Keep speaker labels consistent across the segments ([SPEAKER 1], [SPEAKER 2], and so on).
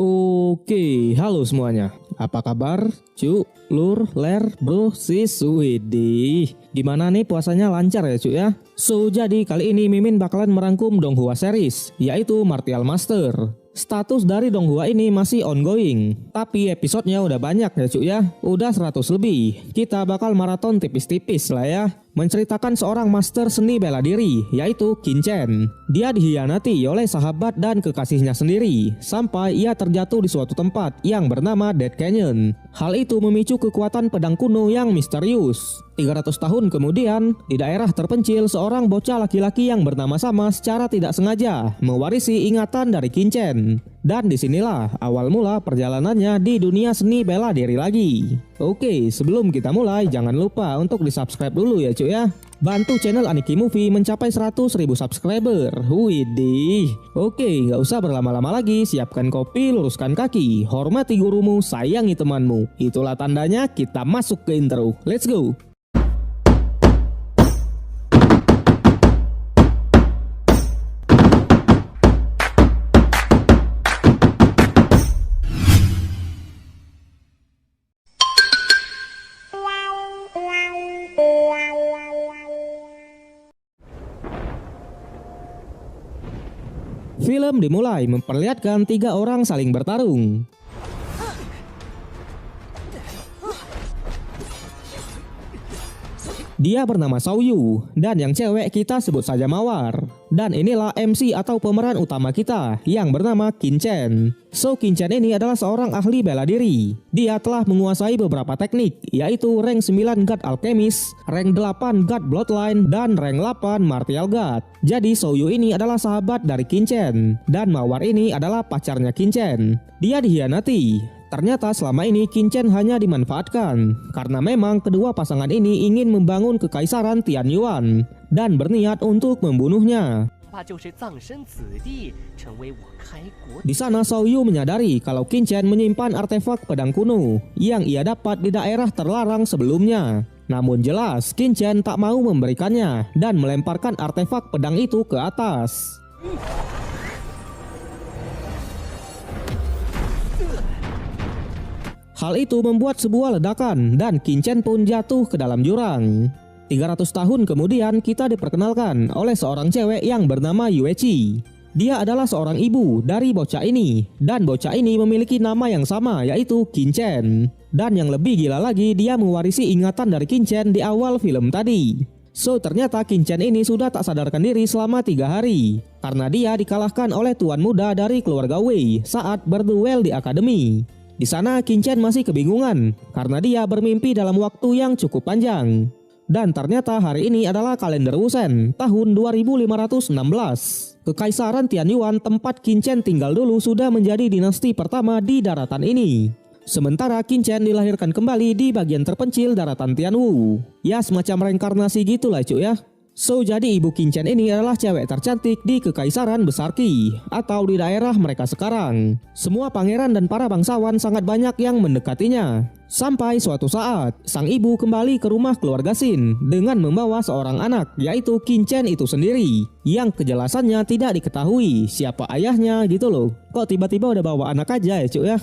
[SPEAKER 1] Oke, halo semuanya. Apa kabar? Cuk, lur, ler, bro, sis, widih. Gimana nih puasanya lancar ya cuk ya? So, jadi kali ini Mimin bakalan merangkum Donghua series, yaitu Martial Master. Status dari Donghua ini masih ongoing, tapi episodenya udah banyak ya cuk ya. Udah 100 lebih. Kita bakal maraton tipis-tipis lah ya. Menceritakan seorang master seni bela diri, yaitu Qin Chen. Dia dihianati oleh sahabat dan kekasihnya sendiri, sampai ia terjatuh di suatu tempat yang bernama Dead Canyon. Hal itu memicu kekuatan pedang kuno yang misterius. 300 tahun kemudian, di daerah terpencil seorang bocah laki-laki yang bernama sama secara tidak sengaja mewarisi ingatan dari Qin Chen. Dan disinilah awal mula perjalanannya di dunia seni bela diri lagi. Oke, sebelum kita mulai jangan lupa untuk di subscribe dulu ya cuy ya. Bantu channel Aniki Movie mencapai 100.000 subscriber. Widih. Oke, nggak usah berlama-lama lagi. Siapkan kopi, luruskan kaki. Hormati gurumu, sayangi temanmu. Itulah tandanya kita masuk ke intro. Let's go. Film dimulai memperlihatkan 3 orang saling bertarung. Dia bernama Shao Yu, dan yang cewek kita sebut saja Mawar. Dan inilah MC atau pemeran utama kita yang bernama Qin Chen. So, Qin Chen ini adalah seorang ahli bela diri. Dia telah menguasai beberapa teknik, yaitu rank 9 God Alchemist, rank 8 God Bloodline, dan rank 8 Martial God. Jadi Shao Yu ini adalah sahabat dari Qin Chen, dan Mawar ini adalah pacarnya Qin Chen. Dia dihianati. Ternyata selama ini Qin Chen hanya dimanfaatkan, karena memang kedua pasangan ini ingin membangun kekaisaran Tianyuan dan berniat untuk membunuhnya. Di sana Shao Yu menyadari kalau Qin Chen menyimpan artefak pedang kuno yang ia dapat di daerah terlarang sebelumnya. Namun jelas Qin Chen tak mau memberikannya dan melemparkan artefak pedang itu ke atas. Hal itu membuat sebuah ledakan dan Qin Chen pun jatuh ke dalam jurang. 300 tahun kemudian kita diperkenalkan oleh seorang cewek yang bernama Yue Qi. Dia adalah seorang ibu dari bocah ini, dan bocah ini memiliki nama yang sama yaitu Qin Chen. Dan yang lebih gila lagi, dia mewarisi ingatan dari Qin Chen di awal film tadi. So, ternyata Qin Chen ini sudah tak sadarkan diri selama 3 hari karena dia dikalahkan oleh tuan muda dari keluarga Wei saat berduel di akademi. Di sana Qin Chen masih kebingungan karena dia bermimpi dalam waktu yang cukup panjang. Dan ternyata hari ini adalah kalender Wusen tahun 2516. Kekaisaran Tianyuan tempat Qin Chen tinggal dulu sudah menjadi dinasti pertama di daratan ini. Sementara Qin Chen dilahirkan kembali di bagian terpencil daratan Tianwu. Ya, semacam reinkarnasi gitulah cuy ya. So, jadi ibu Qin Chen ini adalah cewek tercantik di kekaisaran besar Qi atau di daerah mereka sekarang. Semua pangeran dan para bangsawan sangat banyak yang mendekatinya. Sampai suatu saat, sang ibu kembali ke rumah keluarga Xin dengan membawa seorang anak, yaitu Qin Chen itu sendiri, yang kejelasannya tidak diketahui siapa ayahnya gitu loh. Kok tiba-tiba udah bawa anak aja ya cuy ya?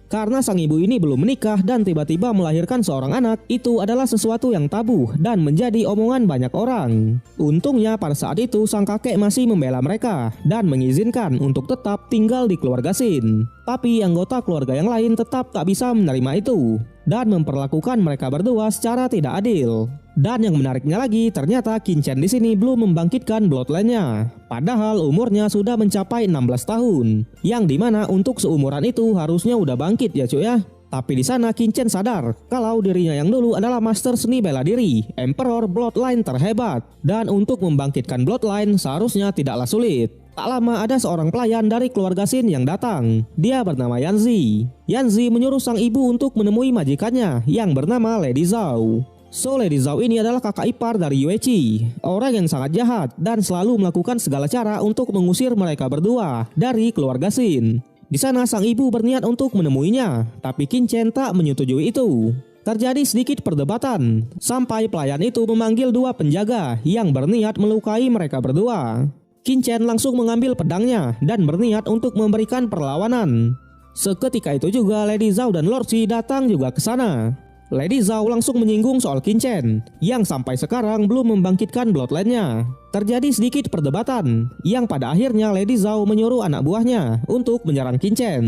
[SPEAKER 1] Karena sang ibu ini belum menikah dan tiba-tiba melahirkan seorang anak, itu adalah sesuatu yang tabu dan menjadi omongan banyak orang. Untungnya pada saat itu sang kakek masih membela mereka dan mengizinkan untuk tetap tinggal di keluarga Xin. Tapi anggota keluarga yang lain tetap tak bisa menerima itu dan memperlakukan mereka berdua secara tidak adil. Dan yang menariknya lagi, ternyata Qin Chen di sini belum membangkitkan bloodline-nya. Padahal umurnya sudah mencapai 16 tahun, yang dimana untuk seumuran itu harusnya udah bangkit ya cuy ya. Tapi di sana Qin Chen sadar kalau dirinya yang dulu adalah master seni bela diri, Emperor Bloodline terhebat. Dan untuk membangkitkan bloodline seharusnya tidaklah sulit. Tak lama ada seorang pelayan dari keluarga Xin yang datang. Dia bernama Yanzi. Yanzi menyuruh sang ibu untuk menemui majikannya yang bernama Lady Zhao. So, Lady Zhao ini adalah kakak ipar dari Yue Qi, orang yang sangat jahat dan selalu melakukan segala cara untuk mengusir mereka berdua dari keluarga Xin. Di sana sang ibu berniat untuk menemuinya, tapi Qin Chen tak menyetujui itu. Terjadi sedikit perdebatan, sampai pelayan itu memanggil 2 penjaga yang berniat melukai mereka berdua. Qin Chen langsung mengambil pedangnya dan berniat untuk memberikan perlawanan. Seketika itu juga Lady Zhao dan Lord Shi datang juga ke sana. Lady Zhao langsung menyinggung soal Qin Chen yang sampai sekarang belum membangkitkan bloodline-nya. Terjadi sedikit perdebatan yang pada akhirnya Lady Zhao menyuruh anak buahnya untuk menyerang Qin Chen.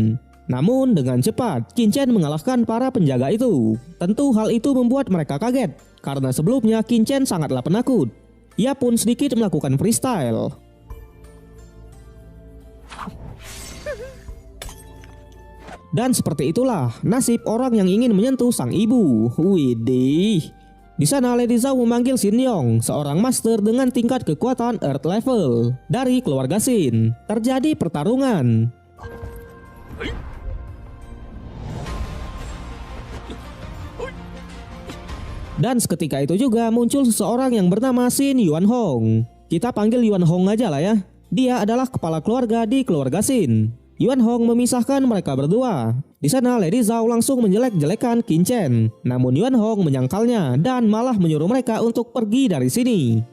[SPEAKER 1] Namun dengan cepat Qin Chen mengalahkan para penjaga itu. Tentu hal itu membuat mereka kaget karena sebelumnya Qin Chen sangatlah penakut. Ia pun sedikit melakukan freestyle. Dan seperti itulah nasib orang yang ingin menyentuh sang ibu. Widih. Di sana Lady Zhao memanggil Shin Yong, seorang master dengan tingkat kekuatan Earth level dari keluarga Shin. Terjadi pertarungan. Dan seketika itu juga muncul seseorang yang bernama Shin Yuan Hong. Kita panggil Yuan Hong aja lah ya. Dia adalah kepala keluarga di keluarga Shin. Yuan Hong memisahkan mereka berdua. Di sana Lady Zhao langsung menjelek-jelekan Qin Chen. Namun Yuan Hong menyangkalnya dan malah menyuruh mereka untuk pergi dari sini.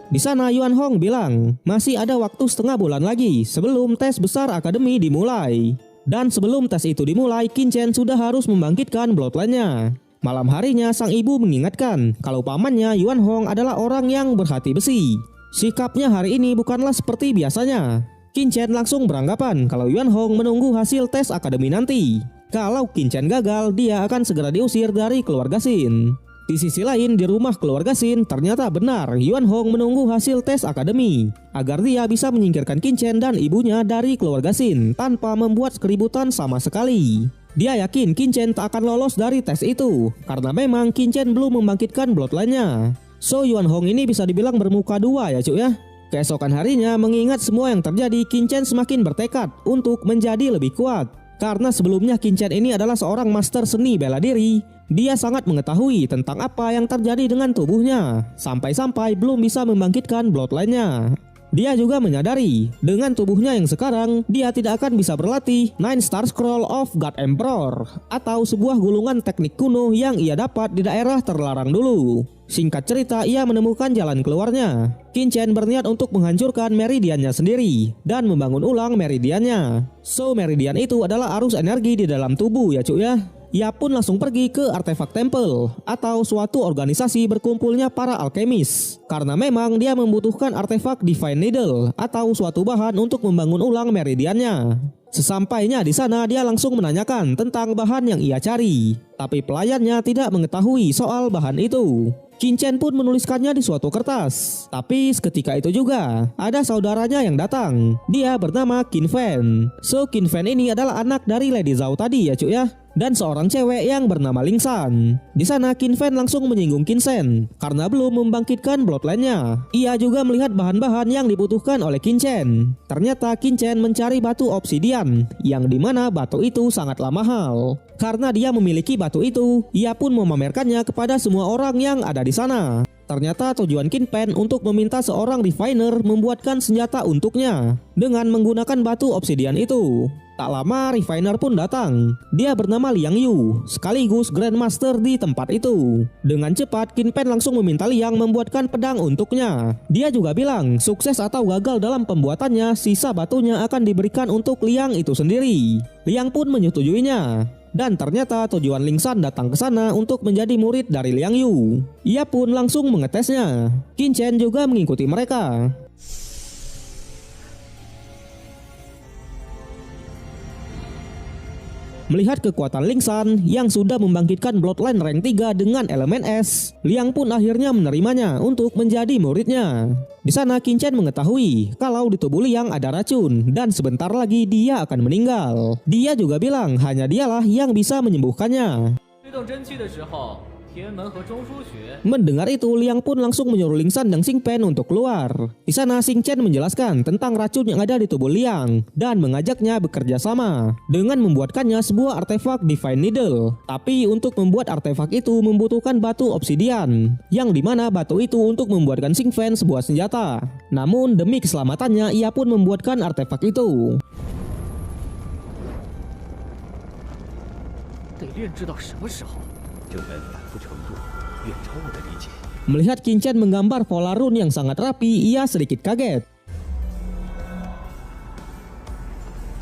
[SPEAKER 1] Di sana Yuan Hong bilang, masih ada waktu setengah bulan lagi sebelum tes besar akademi dimulai. Dan sebelum tes itu dimulai, Qin Chen sudah harus membangkitkan bloodline-nya. Malam harinya sang ibu mengingatkan kalau pamannya Yuan Hong adalah orang yang berhati besi. Sikapnya hari ini bukanlah seperti biasanya. Qin Chen langsung beranggapan kalau Yuan Hong menunggu hasil tes akademi nanti. Kalau Qin Chen gagal, dia akan segera diusir dari keluarga Shin. Di sisi lain, di rumah keluarga Shin, ternyata benar Yuan Hong menunggu hasil tes akademi agar dia bisa menyingkirkan Qin Chen dan ibunya dari keluarga Shin tanpa membuat keributan sama sekali. Dia yakin Qin Chen tak akan lolos dari tes itu karena memang Qin Chen belum membangkitkan bloodline-nya. So Yuan Hong ini bisa dibilang bermuka dua ya cuy ya. Keesokan harinya mengingat semua yang terjadi, Qin Chen semakin bertekad untuk menjadi lebih kuat. Karena sebelumnya Qin Chen ini adalah seorang master seni bela diri. Dia sangat mengetahui tentang apa yang terjadi dengan tubuhnya. Sampai-sampai belum bisa membangkitkan bloodline-nya. Dia juga menyadari dengan tubuhnya yang sekarang dia tidak akan bisa berlatih Nine Star Scroll of God Emperor atau sebuah gulungan teknik kuno yang ia dapat di daerah terlarang dulu. Singkat cerita, ia menemukan jalan keluarnya. Qin Chen berniat untuk menghancurkan meridiannya sendiri dan membangun ulang meridiannya. So meridian itu adalah arus energi di dalam tubuh ya cuy ya. Ia pun langsung pergi ke artefak temple atau suatu organisasi berkumpulnya para alkemis. Karena memang dia membutuhkan artefak Divine Needle atau suatu bahan untuk membangun ulang meridiannya. Sesampainya di sana dia langsung menanyakan tentang bahan yang ia cari. Tapi pelayannya tidak mengetahui soal bahan itu. Qin Chen pun menuliskannya di suatu kertas. Tapi seketika itu juga ada saudaranya yang datang. Dia bernama Qin Fan. So Qin Fan ini adalah anak dari Lady Zhao tadi ya cuy ya. Dan seorang cewek yang bernama Ling San. Di sana Qin Fan langsung menyinggung Qin Shen karena belum membangkitkan bloodline-nya. Ia juga melihat bahan-bahan yang dibutuhkan oleh Qin Chen. Ternyata Qin Chen mencari batu obsidian yang dimana batu itu sangatlah mahal. Karena dia memiliki batu itu, ia pun memamerkannya kepada semua orang yang ada di sana. Ternyata tujuan Qin Fan untuk meminta seorang refiner membuatkan senjata untuknya dengan menggunakan batu obsidian itu. Tak lama refiner pun datang. Dia bernama Liang Yu, sekaligus Grandmaster di tempat itu. Dengan cepat Qin Fan langsung meminta Liang membuatkan pedang untuknya. Dia juga bilang sukses atau gagal dalam pembuatannya, sisa batunya akan diberikan untuk Liang itu sendiri. Liang pun menyetujuinya. Dan ternyata tujuan Ling San datang ke sana untuk menjadi murid dari Liang Yu. Ia pun langsung mengetesnya. Qin Chen juga mengikuti mereka. Melihat kekuatan Ling San yang sudah membangkitkan bloodline rank 3 dengan elemen es, Liang pun akhirnya menerimanya untuk menjadi muridnya. Di sana Qin Chen mengetahui kalau di tubuh Liang ada racun dan sebentar lagi dia akan meninggal. Dia juga bilang hanya dialah yang bisa menyembuhkannya. Mendengar itu, Liang pun langsung menyuruh Ling San dan Xing Pen untuk keluar. Di sana Xing Chen menjelaskan tentang racun yang ada di tubuh Liang dan mengajaknya bekerja sama dengan membuatkannya sebuah artefak Divine Needle. Tapi untuk membuat artefak itu membutuhkan batu obsidian, yang dimana batu itu untuk membuatkan Xing Pen sebuah senjata. Namun demi keselamatannya ia pun membuatkan artefak itu. Melihat Qin Chen menggambar pola rune yang sangat rapi, ia sedikit kaget.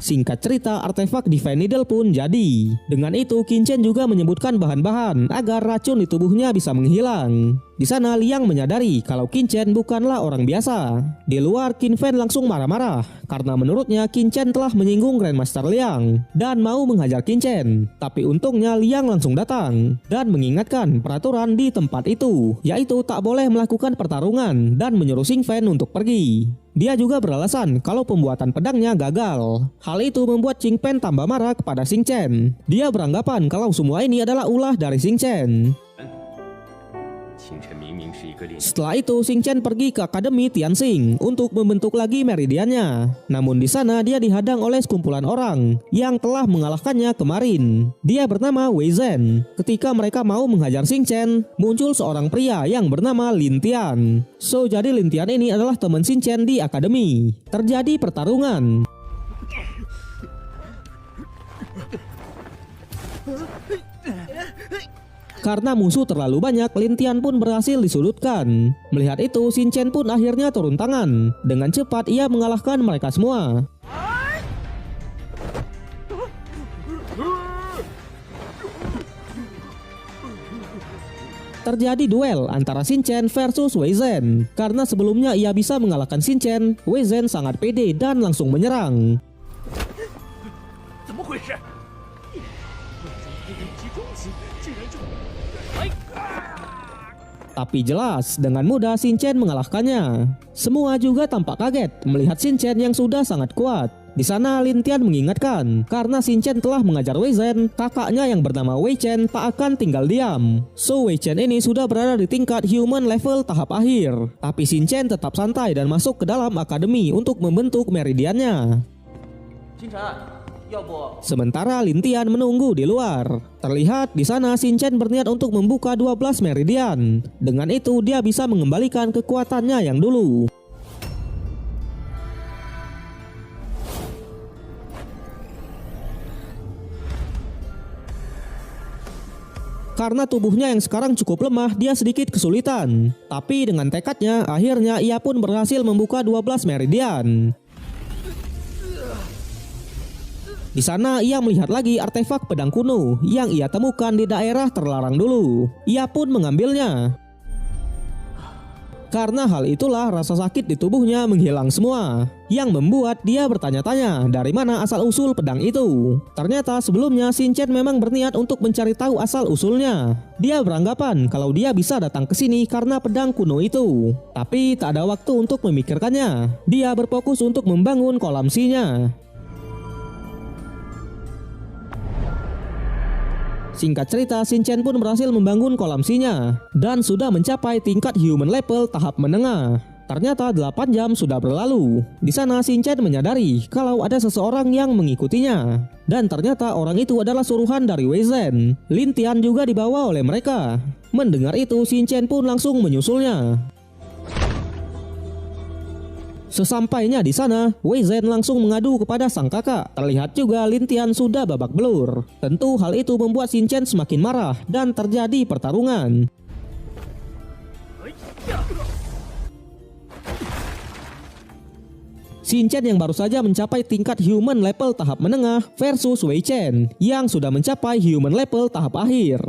[SPEAKER 1] Singkat cerita, artefak Divine Needle pun jadi. Dengan itu, Qin Chen juga menyebutkan bahan-bahan agar racun di tubuhnya bisa menghilang. Di sana Liang menyadari kalau Qin Chen bukanlah orang biasa. Di luar, Qin Fen langsung marah-marah karena menurutnya Qin Chen telah menyinggung Grandmaster Liang dan mau menghajar Qin Chen. Tapi untungnya Liang langsung datang dan mengingatkan peraturan di tempat itu, yaitu tak boleh melakukan pertarungan dan menyuruh Xing Fen untuk pergi. Dia juga beralasan kalau pembuatan pedangnya gagal. Hal itu membuat Xing Fen tambah marah kepada Xing Chen. Dia beranggapan kalau semua ini adalah ulah dari Xing Chen. Setelah itu, Xing Chen pergi ke Akademi Tianxing untuk membentuk lagi meridiannya. Namun di sana dia dihadang oleh sekumpulan orang yang telah mengalahkannya kemarin. Dia bernama Wei Zhen. Ketika mereka mau menghajar Xing Chen, muncul seorang pria yang bernama Lin Tian. Jadi Lin Tian ini adalah teman Xing Chen di akademi. Terjadi pertarungan. Karena musuh terlalu banyak, Lin Tian pun berhasil disudutkan. Melihat itu, Xing Chen pun akhirnya turun tangan. Dengan cepat ia mengalahkan mereka semua. Terjadi duel antara Xing Chen versus Wei Zhen. Karena sebelumnya ia bisa mengalahkan Xing Chen, Wei Zhen sangat pede dan langsung menyerang. Tapi jelas, dengan mudah Xing Chen mengalahkannya. Semua juga tampak kaget melihat Xing Chen yang sudah sangat kuat. Di sana Lin Tian mengingatkan, karena Xing Chen telah mengajar Wei Zhen, kakaknya yang bernama Wei Chen tak akan tinggal diam. Wei Chen ini sudah berada di tingkat human level tahap akhir. Tapi Xing Chen tetap santai dan masuk ke dalam akademi untuk membentuk meridiannya. Sementara Lin Tian menunggu di luar. Terlihat di sana Xing Chen berniat untuk membuka 12 meridian. Dengan itu dia bisa mengembalikan kekuatannya yang dulu. Karena tubuhnya yang sekarang cukup lemah, dia sedikit kesulitan. Tapi dengan tekadnya, akhirnya ia pun berhasil membuka 12 meridian. Di sana ia melihat lagi artefak pedang kuno yang ia temukan di daerah terlarang dulu. Ia pun mengambilnya. Karena hal itulah rasa sakit di tubuhnya menghilang semua, yang membuat dia bertanya-tanya dari mana asal-usul pedang itu. Ternyata sebelumnya Xing Chen memang berniat untuk mencari tahu asal-usulnya. Dia beranggapan kalau dia bisa datang ke sini karena pedang kuno itu. Tapi tak ada waktu untuk memikirkannya. Dia berfokus untuk membangun kolam Xi-nya. Singkat cerita, Xing Chen pun berhasil membangun kolam Xi-nya dan sudah mencapai tingkat human level tahap menengah. Ternyata 8 jam sudah berlalu. Di sana Xing Chen menyadari kalau ada seseorang yang mengikutinya. Dan ternyata orang itu adalah suruhan dari Wei Zhen. Lin Tian juga dibawa oleh mereka. Mendengar itu, Xing Chen pun langsung menyusulnya. Sesampainya di sana, Wei Zhen langsung mengadu kepada sang kakak. Terlihat juga Lin Tian sudah babak belur. Tentu hal itu membuat Xing Chen semakin marah dan terjadi pertarungan. Xing Chen yang baru saja mencapai tingkat human level tahap menengah versus Wei Chen yang sudah mencapai human level tahap akhir.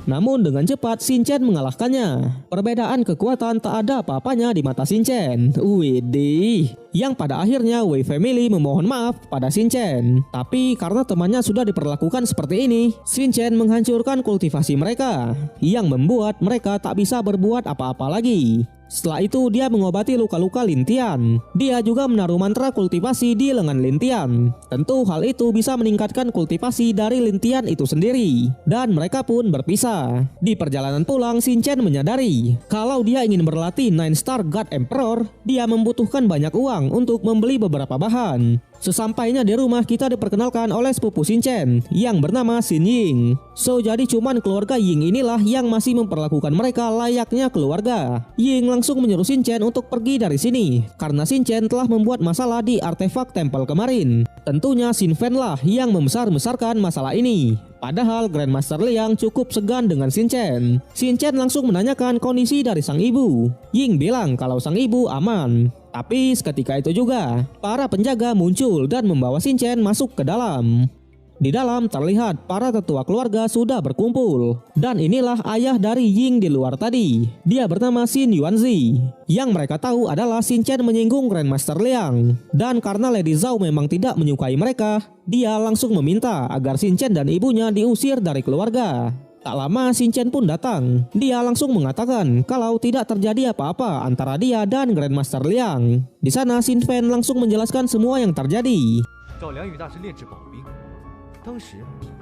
[SPEAKER 1] Namun dengan cepat Xing Chen mengalahkannya. Perbedaan kekuatan tak ada apa-apanya di mata Xing Chen. Widih. Yang pada akhirnya Wei Family memohon maaf pada Xing Chen. Tapi karena temannya sudah diperlakukan seperti ini, Xing Chen menghancurkan kultivasi mereka, yang membuat mereka tak bisa berbuat apa-apa lagi. Setelah itu dia mengobati luka-luka Lin Tian. Dia juga menaruh mantra kultivasi di lengan Lin Tian. Tentu hal itu bisa meningkatkan kultivasi dari Lin Tian itu sendiri. Dan mereka pun berpisah. Di perjalanan pulang, Xing Chen menyadari kalau dia ingin berlatih 9 Star God Emperor, dia membutuhkan banyak uang untuk membeli beberapa bahan. Sesampainya di rumah, kita diperkenalkan oleh sepupu Shin-chan yang bernama Shin Ying. So jadi cuman keluarga Ying inilah yang masih memperlakukan mereka layaknya keluarga. Ying langsung menyuruh Shin-chan untuk pergi dari sini karena Shin-chan telah membuat masalah di artefak tempel kemarin. Tentunya Shin Fan lah yang membesar-besarkan masalah ini. Padahal Grandmaster Liang cukup segan dengan Shin-chan. Shin-chan langsung menanyakan kondisi dari sang ibu. Ying bilang kalau sang ibu aman. Tapi seketika itu juga, para penjaga muncul dan membawa Shin-chan masuk ke dalam. Di dalam terlihat para tetua keluarga sudah berkumpul. Dan inilah ayah dari Ying di luar tadi. Dia bernama Shin Yuanzi. Yang mereka tahu adalah Shin-chan menyinggung Grandmaster Liang. Dan karena Lady Zhao memang tidak menyukai mereka, dia langsung meminta agar Shin-chan dan ibunya diusir dari keluarga. Tak lama Shin-chan pun datang. Dia langsung mengatakan kalau tidak terjadi apa-apa antara dia dan Grandmaster Liang. Di sana Shin Fan langsung menjelaskan semua yang terjadi.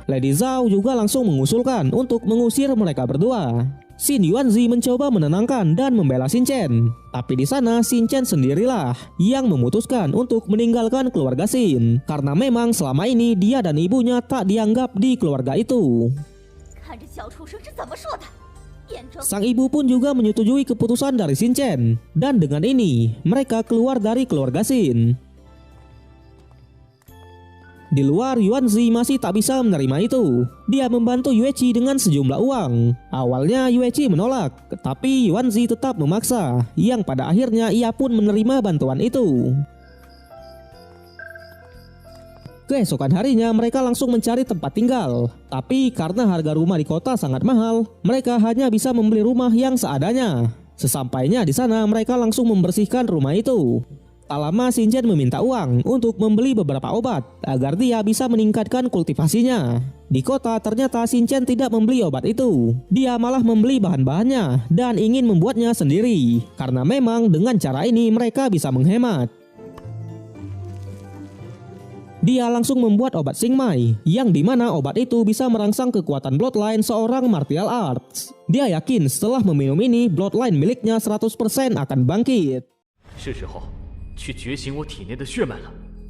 [SPEAKER 1] Lady Zhao juga langsung mengusulkan untuk mengusir mereka berdua. Shin Yuanzi mencoba menenangkan dan membela Shin-chan. Tapi di sana Shin-chan sendirilah yang memutuskan untuk meninggalkan keluarga Shin. Karena memang selama ini dia dan ibunya tak dianggap di keluarga itu. Sang ibu pun juga menyetujui keputusan dari Shin-chan. Dan dengan ini, mereka keluar dari keluarga Shin. Di luar, Yuanzi masih tak bisa menerima itu. Dia membantu Yuechi dengan sejumlah uang. Awalnya Yuechi menolak, tapi Yuanzi tetap memaksa. Yang pada akhirnya ia pun menerima bantuan itu. Keesokan harinya mereka langsung mencari tempat tinggal. Tapi karena harga rumah di kota sangat mahal, mereka hanya bisa membeli rumah yang seadanya. Sesampainya di sana mereka langsung membersihkan rumah itu. Tak lama Shin-chan meminta uang untuk membeli beberapa obat agar dia bisa meningkatkan kultivasinya. Di kota ternyata Shin-chan tidak membeli obat itu. Dia malah membeli bahan-bahannya dan ingin membuatnya sendiri. Karena memang dengan cara ini mereka bisa menghemat. Dia langsung membuat obat Singmai, yang dimana obat itu bisa merangsang kekuatan bloodline seorang martial arts. Dia yakin setelah meminum ini, bloodline miliknya 100% akan bangkit.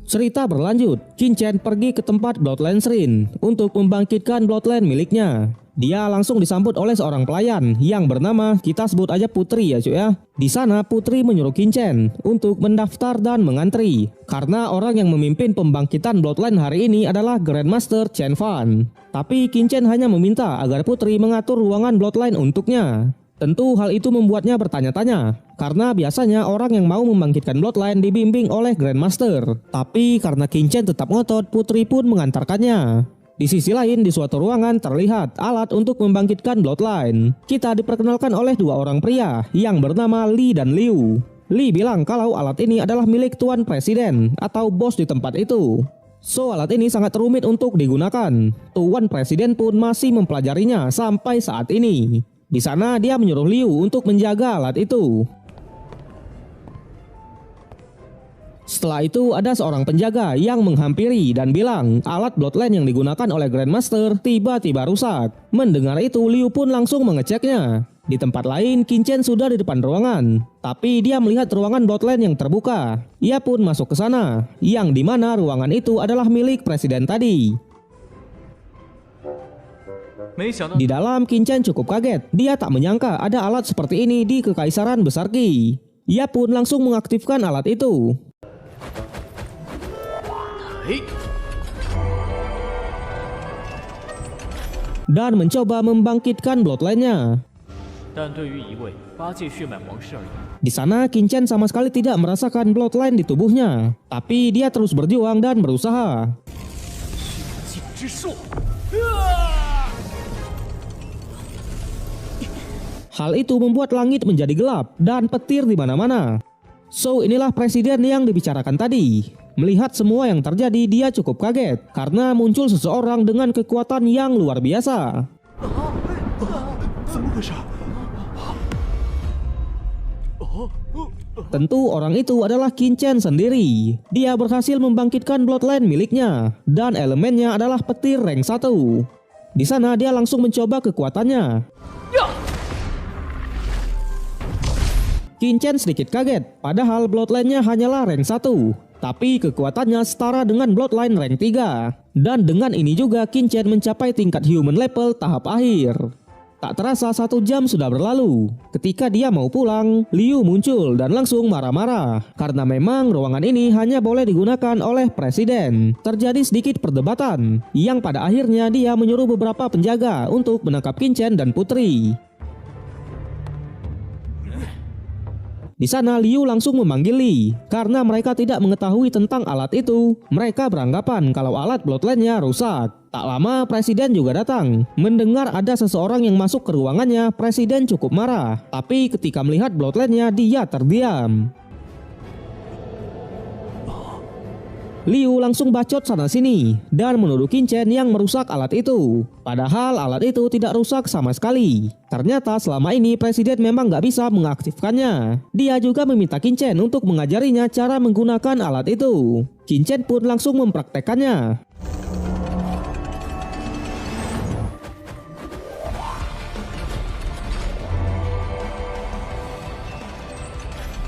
[SPEAKER 1] Cerita berlanjut, Qin-chen pergi ke tempat bloodline Shrine untuk membangkitkan bloodline miliknya. Dia langsung disambut oleh seorang pelayan yang bernama, kita sebut aja Putri ya cuy ya. Di sana Putri menyuruh Qin-chen untuk mendaftar dan mengantri. Karena orang yang memimpin pembangkitan bloodline hari ini adalah Grandmaster Chen Fan. Tapi Qin-chen hanya meminta agar Putri mengatur ruangan bloodline untuknya. Tentu hal itu membuatnya bertanya-tanya. Karena biasanya orang yang mau membangkitkan bloodline dibimbing oleh Grandmaster. Tapi karena Qin-chen tetap ngotot, Putri pun mengantarkannya. Di sisi lain, di suatu ruangan terlihat alat untuk membangkitkan bloodline. Kita diperkenalkan oleh dua orang pria yang bernama Li dan Liu. Li bilang kalau alat ini adalah milik Tuan Presiden atau bos di tempat itu. So alat ini sangat rumit untuk digunakan. Tuan Presiden pun masih mempelajarinya sampai saat ini. Di sana dia menyuruh Liu untuk menjaga alat itu. Setelah itu ada seorang penjaga yang menghampiri dan bilang alat bloodline yang digunakan oleh Grandmaster tiba-tiba rusak. Mendengar itu Liu pun langsung mengeceknya. Di tempat lain Qin-chen sudah di depan ruangan. Tapi dia melihat ruangan bloodline yang terbuka. Ia pun masuk ke sana. Yang dimana ruangan itu adalah milik presiden tadi. Di dalam Qin-chen cukup kaget. Dia tak menyangka ada alat seperti ini di Kekaisaran Besar Qi. Ia pun langsung mengaktifkan alat itu. Dan mencoba membangkitkan bloodline-nya. Di sana Qin-chen sama sekali tidak merasakan bloodline di tubuhnya, tapi dia terus berjuang dan berusaha. Hal itu membuat langit menjadi gelap dan petir di mana-mana. So inilah presiden yang dibicarakan tadi. Melihat semua yang terjadi, dia cukup kaget karena muncul seseorang dengan kekuatan yang luar biasa. Tentu orang itu adalah Qin-chen sendiri. Dia berhasil membangkitkan bloodline miliknya dan elemennya adalah petir rank 1. Di sana dia langsung mencoba kekuatannya. Qin-chen sedikit kaget, padahal bloodline-nya hanyalah rank 1. tapi kekuatannya setara dengan Bloodline rank 3. Dan dengan ini juga Qin Chen mencapai tingkat human level tahap akhir. Tak terasa 1 jam sudah berlalu. Ketika dia mau pulang, Liu muncul dan langsung marah-marah. Karena memang ruangan ini hanya boleh digunakan oleh presiden. Terjadi sedikit perdebatan, yang pada akhirnya dia menyuruh beberapa penjaga untuk menangkap Qin Chen dan putri. Di sana Liu langsung memanggil Li. Karena mereka tidak mengetahui tentang alat itu, mereka beranggapan kalau alat Bloodline-nya rusak. Tak lama presiden juga datang. Mendengar ada seseorang yang masuk ke ruangannya, presiden cukup marah. Tapi ketika melihat Bloodline-nya, dia terdiam. Liu langsung bacot sana sini dan menuduh Qin Chen yang merusak alat itu. Padahal alat itu tidak rusak sama sekali. Ternyata selama ini presiden memang gak bisa mengaktifkannya. Dia juga meminta Qin Chen untuk mengajarinya cara menggunakan alat itu. Qin Chen pun langsung mempraktekannya.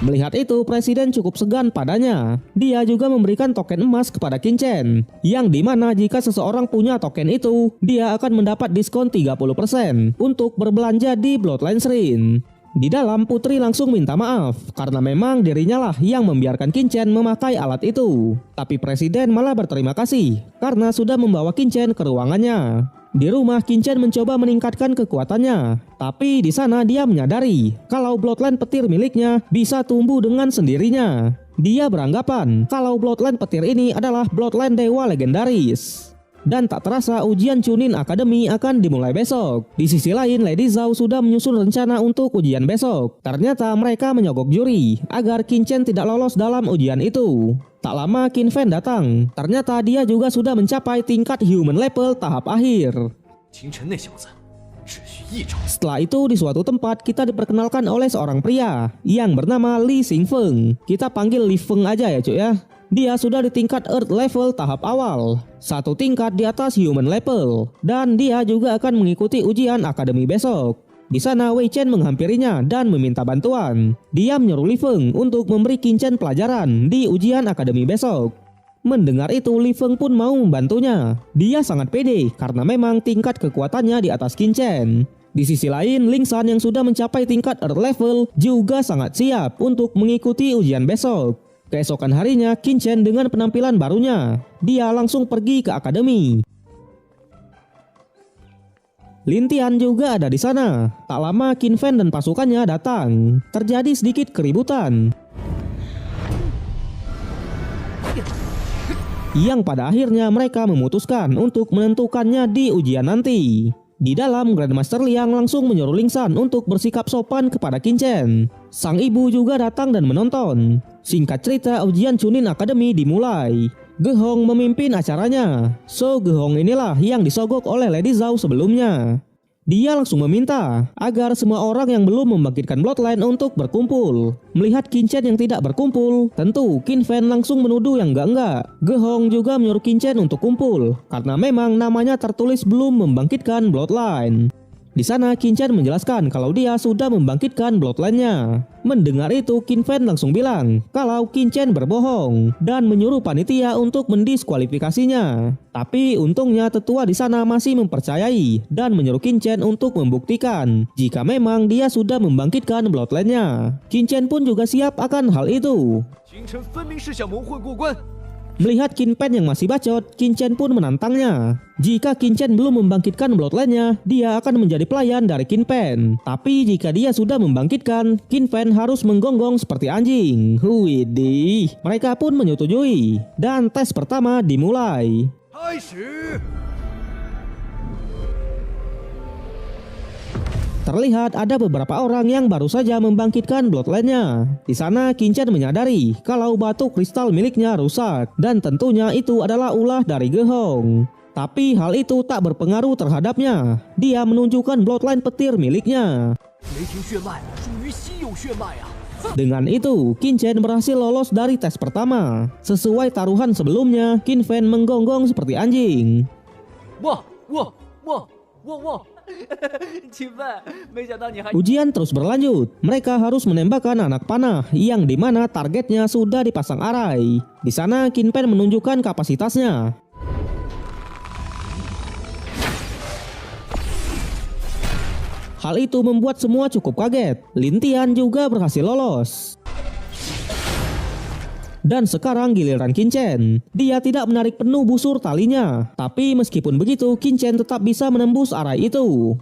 [SPEAKER 1] Melihat itu, presiden cukup segan padanya. Dia juga memberikan token emas kepada Qin Chen, yang dimana jika seseorang punya token itu, dia akan mendapat diskon 30% untuk berbelanja di Bloodline Shrine. Di dalam, putri langsung minta maaf karena memang dirinya lah yang membiarkan Qin Chen memakai alat itu. Tapi presiden malah berterima kasih karena sudah membawa Qin Chen ke ruangannya. Di rumah, Qin Chen mencoba meningkatkan kekuatannya, tapi di sana dia menyadari kalau Bloodline petir miliknya bisa tumbuh dengan sendirinya. Dia beranggapan kalau Bloodline petir ini adalah Bloodline dewa legendaris. Dan tak terasa ujian Chunin Academy akan dimulai besok. Di sisi lain, Lady Zhao sudah menyusun rencana untuk ujian besok. Ternyata mereka menyogok juri agar Qin Chen tidak lolos dalam ujian itu. Tak lama Qin Fan datang. Ternyata dia juga sudah mencapai tingkat human level tahap akhir. Setelah itu di suatu tempat kita diperkenalkan oleh seorang pria yang bernama Li Xingfeng. Kita panggil Li Feng aja ya cuy ya. Dia sudah di tingkat Earth level tahap awal, 1 tingkat di atas human level. Dan dia juga akan mengikuti ujian akademi besok. Di sana Wei Chen menghampirinya dan meminta bantuan. Dia menyuruh Li Feng untuk memberi Qin Chen pelajaran di ujian akademi besok. Mendengar itu, Li Feng pun mau membantunya. Dia sangat pede karena memang tingkat kekuatannya di atas Qin Chen. Di sisi lain, Ling San yang sudah mencapai tingkat Earth level juga sangat siap untuk mengikuti ujian besok. Keesokan harinya, Qin Chen dengan penampilan barunya, dia langsung pergi ke akademi. Lin Tian juga ada di sana. Tak lama Qin Fan dan pasukannya datang. Terjadi sedikit keributan, yang pada akhirnya mereka memutuskan untuk menentukannya di ujian nanti. Di dalam, Grandmaster Liang langsung menyuruh Ling San untuk bersikap sopan kepada Qin Chen. Sang ibu juga datang dan menonton. Singkat cerita, ujian Chunin Academy dimulai. Ge Hong memimpin acaranya. So Ge Hong inilah yang disogok oleh Lady Zhao sebelumnya. Dia langsung meminta agar semua orang yang belum membangkitkan Bloodline untuk berkumpul. Melihat Qin Chen yang tidak berkumpul, tentu Qin Fan langsung menuduh yang enggak. Ge Hong juga menyuruh Qin Chen untuk kumpul karena memang namanya tertulis belum membangkitkan Bloodline. Di sana Qin Chen menjelaskan kalau dia sudah membangkitkan Bloodline-nya. Mendengar itu, Qin Fan langsung bilang kalau Qin Chen berbohong dan menyuruh panitia untuk mendiskualifikasinya. Tapi untungnya tetua di sana masih mempercayai dan menyuruh Qin Chen untuk membuktikan jika memang dia sudah membangkitkan Bloodline-nya. Qin Chen pun juga siap akan hal itu. Melihat Qin Fan yang masih bacot, Qin Chen pun menantangnya. Jika Qin Chen belum membangkitkan Bloodline-nya, dia akan menjadi pelayan dari Qin Fan. Tapi jika dia sudah membangkitkan, Qin Fan harus menggonggong seperti anjing. Widih, mereka pun menyetujui. Dan tes pertama dimulai. Terlihat ada beberapa orang yang baru saja membangkitkan Bloodline-nya. Di sana Qin Chen menyadari kalau batu kristal miliknya rusak dan tentunya itu adalah ulah dari Ge Hong. Tapi hal itu tak berpengaruh terhadapnya. Dia menunjukkan Bloodline petir miliknya. Dengan itu, Qin Chen berhasil lolos dari tes pertama. Sesuai taruhan sebelumnya, Qin Fan menggonggong seperti anjing. Ujian terus berlanjut. Mereka harus menembakkan anak panah yang dimana targetnya sudah dipasang arai. Di sana Qin Pen menunjukkan kapasitasnya. Hal itu membuat semua cukup kaget. Lin Tian juga berhasil lolos. Dan sekarang giliran Qin Chen. Dia tidak menarik penuh busur talinya. Tapi meskipun begitu, Qin Chen tetap bisa menembus arai itu.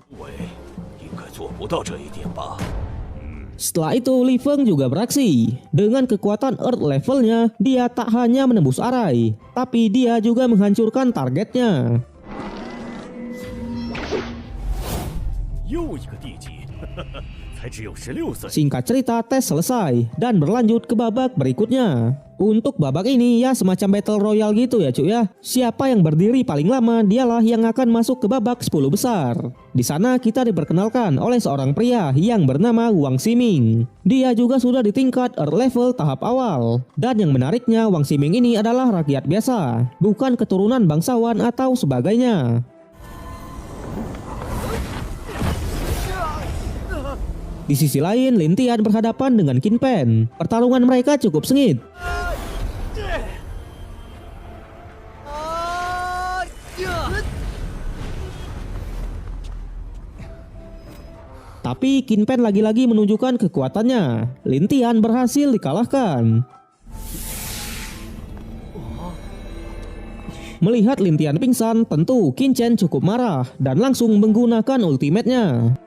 [SPEAKER 1] Setelah itu, Li Feng juga beraksi. Dengan kekuatan Earth levelnya, dia tak hanya menembus arai, tapi dia juga menghancurkan targetnya. Singkat cerita, tes selesai dan berlanjut ke babak berikutnya. Untuk babak ini ya semacam battle royale gitu ya cuy ya. Siapa yang berdiri paling lama dialah yang akan masuk ke babak 10 besar. Di sana kita diperkenalkan oleh seorang pria yang bernama Wang Ximing. Dia juga sudah di tingkat Earth level tahap awal. Dan yang menariknya, Wang Ximing ini adalah rakyat biasa, bukan keturunan bangsawan atau sebagainya. Di sisi lain, Lin Tian berhadapan dengan Qin Pen. Pertarungan mereka cukup sengit. Tapi Qin Pen lagi-lagi menunjukkan kekuatannya. Lin Tian berhasil dikalahkan. Melihat Lin Tian pingsan, tentu Qin Chen cukup marah dan langsung menggunakan ultimate-nya.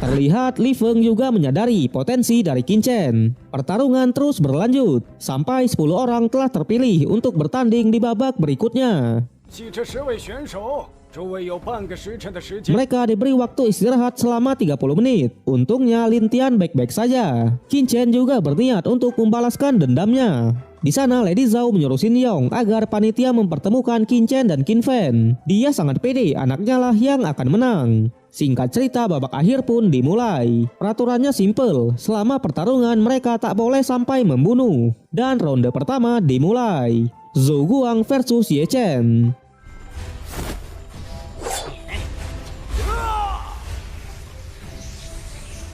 [SPEAKER 1] Terlihat Li Feng juga menyadari potensi dari Qin Chen. Pertarungan terus berlanjut sampai 10 orang telah terpilih untuk bertanding di babak berikutnya. Mereka diberi waktu istirahat selama 30 menit. Untungnya Lin Tian baik-baik saja. Qin Chen juga berniat untuk membalaskan dendamnya. Di sana Lady Zhao menyuruh Xin Yong agar panitia mempertemukan Qin Chen dan Qin Fen. Dia sangat pede anaknya lah yang akan menang. Singkat cerita, babak akhir pun dimulai. Peraturannya simple, selama pertarungan mereka tak boleh sampai membunuh. Dan ronde pertama dimulai. Zhou Guang versus Ye Chen.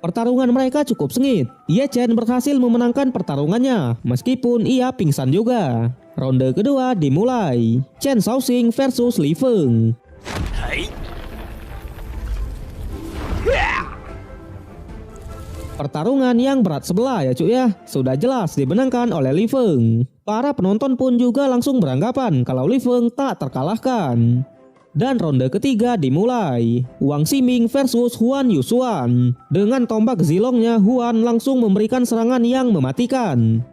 [SPEAKER 1] Pertarungan mereka cukup sengit. Ye Chen berhasil memenangkan pertarungannya, meskipun ia pingsan juga. Ronde kedua dimulai. Chen Shaoxing versus Li Feng. Pertarungan yang berat sebelah ya cuy ya. Sudah jelas dimenangkan oleh Li Feng. Para penonton pun juga langsung beranggapan kalau Li Feng tak terkalahkan. Dan ronde ketiga dimulai. Wang Ximing versus Huan Yusuan. Dengan tombak zilongnya, Huan langsung memberikan serangan yang mematikan.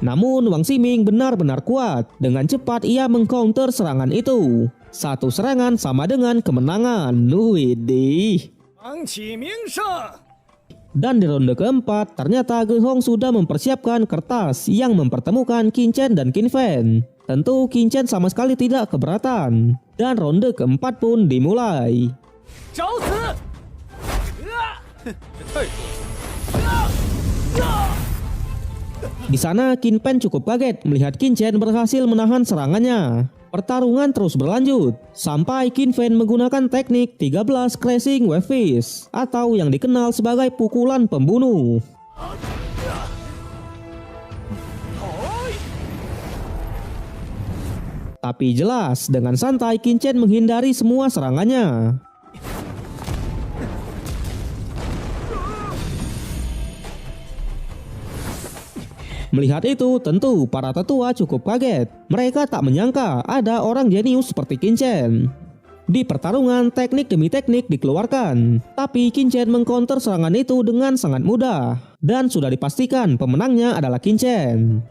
[SPEAKER 1] Namun Wang Ximing benar-benar kuat. Dengan cepat ia mengcounter serangan itu. Satu serangan sama dengan kemenangan. Widih. Dan di ronde keempat, ternyata Ge Hong sudah mempersiapkan kertas yang mempertemukan Qin Chen dan Qin Fen. Tentu Qin Chen sama sekali tidak keberatan. Dan ronde keempat pun dimulai. Di sana Qin Pen cukup kaget melihat Qin Chen berhasil menahan serangannya. Pertarungan terus berlanjut sampai Qin Fen menggunakan teknik 13 Crashing Wave Fist atau yang dikenal sebagai pukulan pembunuh. Tapi jelas dengan santai Qin Chen menghindari semua serangannya. Melihat itu, tentu para tetua cukup kaget. Mereka tak menyangka ada orang jenius seperti Qin Chen. Di pertarungan, teknik demi teknik dikeluarkan. Tapi Qin Chen mengcounter serangan itu dengan sangat mudah. Dan sudah dipastikan pemenangnya adalah Qin Chen.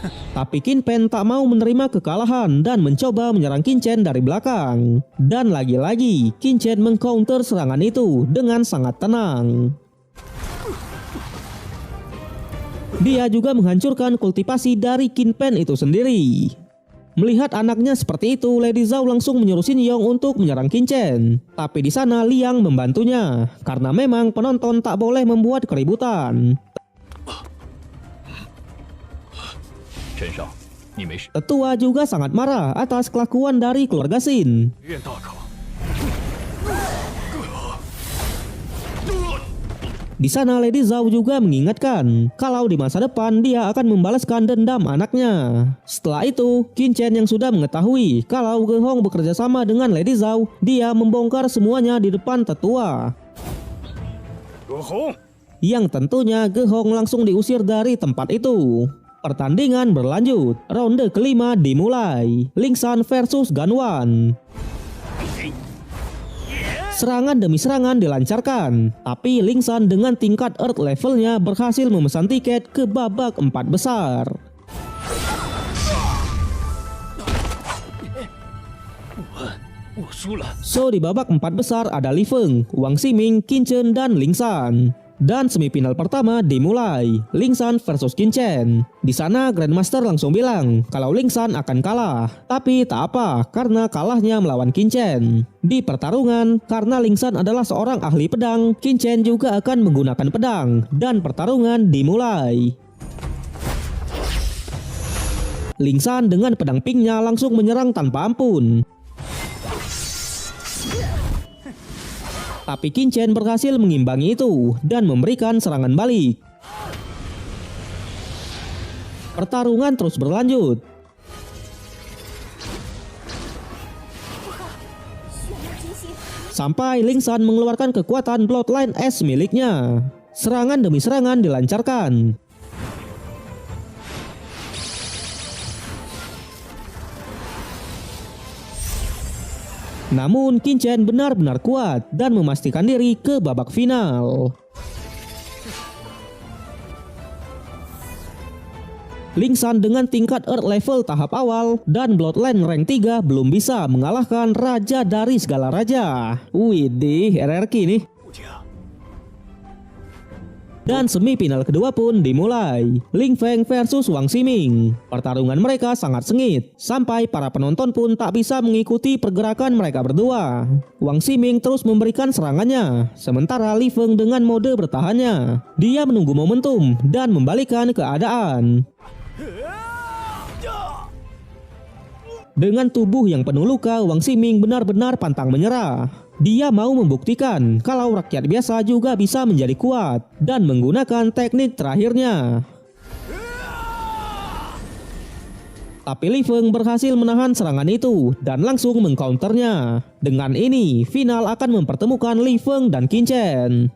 [SPEAKER 1] Tapi Qin Pen tak mau menerima kekalahan dan mencoba menyerang Qin Chen dari belakang. Dan lagi-lagi Qin Chen mengcounter serangan itu dengan sangat tenang. Dia juga menghancurkan kultivasi dari Qin Pen itu sendiri. Melihat anaknya seperti itu, Lady Zhao langsung menyuruh Shin Yong untuk menyerang Qin Chen. Tapi di sana Liang membantunya, karena memang penonton tak boleh membuat keributan. Tetua juga sangat marah atas kelakuan dari keluarga Shin. Di sana Lady Zhao juga mengingatkan kalau di masa depan dia akan membalaskan dendam anaknya. Setelah itu, Qin Chen yang sudah mengetahui kalau Ge Hong bekerja sama dengan Lady Zhao, dia membongkar semuanya di depan tetua. Yang tentunya Ge Hong langsung diusir dari tempat itu. Pertandingan berlanjut, ronde kelima dimulai. Ling San versus Gan Wan. Serangan demi serangan dilancarkan, tapi Ling San dengan tingkat Earth levelnya berhasil memesan tiket ke babak 4 besar. So di babak 4 besar ada Li Feng, Wang Ximing, Qin Chen, dan Ling San. Dan semifinal pertama dimulai, Ling San versus Qin Chen. Di sana Grandmaster langsung bilang kalau Ling San akan kalah. Tapi tak apa, karena kalahnya melawan Qin Chen. Di pertarungan, karena Ling San adalah seorang ahli pedang, Qin Chen juga akan menggunakan pedang. Dan pertarungan dimulai. Ling San dengan pedang pinknya langsung menyerang tanpa ampun. Tapi Qin Chen berhasil mengimbangi itu dan memberikan serangan balik. Pertarungan terus berlanjut. Sampai Ling San mengeluarkan kekuatan Bloodline S miliknya. Serangan demi serangan dilancarkan. Namun Qin Chen benar-benar kuat dan memastikan diri ke babak final. Ling San dengan tingkat Earth level tahap awal dan Bloodline rank 3 belum bisa mengalahkan raja dari segala raja. Widih, RRQ nih. Dan semifinal kedua pun dimulai. Ling Feng versus Wang Ximing. Pertarungan mereka sangat sengit, sampai para penonton pun tak bisa mengikuti pergerakan mereka berdua. Wang Ximing terus memberikan serangannya, sementara Li Feng dengan mode bertahannya. Dia menunggu momentum dan membalikkan keadaan. Dengan tubuh yang penuh luka, Wang Ximing benar-benar pantang menyerah. Dia mau membuktikan kalau rakyat biasa juga bisa menjadi kuat dan menggunakan teknik terakhirnya. Tapi Li Feng berhasil menahan serangan itu dan langsung mengcounternya. Dengan ini, final akan mempertemukan Li Feng dan Qin Chen.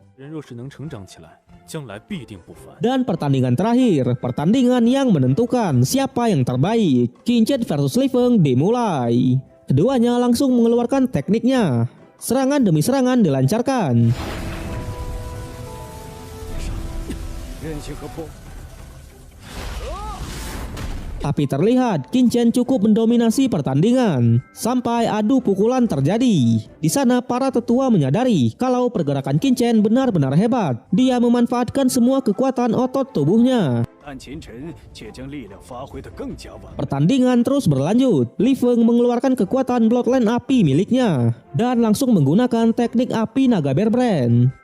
[SPEAKER 1] Dan pertandingan terakhir, pertandingan yang menentukan siapa yang terbaik. Qin Chen versus Li Feng dimulai. Keduanya langsung mengeluarkan tekniknya. Serangan demi serangan dilancarkan. Tapi terlihat Qin Chen cukup mendominasi pertandingan sampai adu pukulan terjadi. Di sana para tetua menyadari kalau pergerakan Qin Chen benar-benar hebat. Dia memanfaatkan semua kekuatan otot tubuhnya. Pertandingan terus berlanjut. Li Feng mengeluarkan kekuatan Bloodline api miliknya dan langsung menggunakan teknik api naga Bear Brand.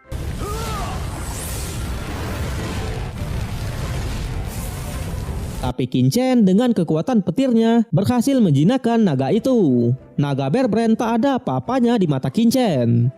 [SPEAKER 1] Tapi Qin Chen dengan kekuatan petirnya berhasil menjinakkan naga itu. Naga Bear Brand tak ada apa-apanya di mata Qin Chen.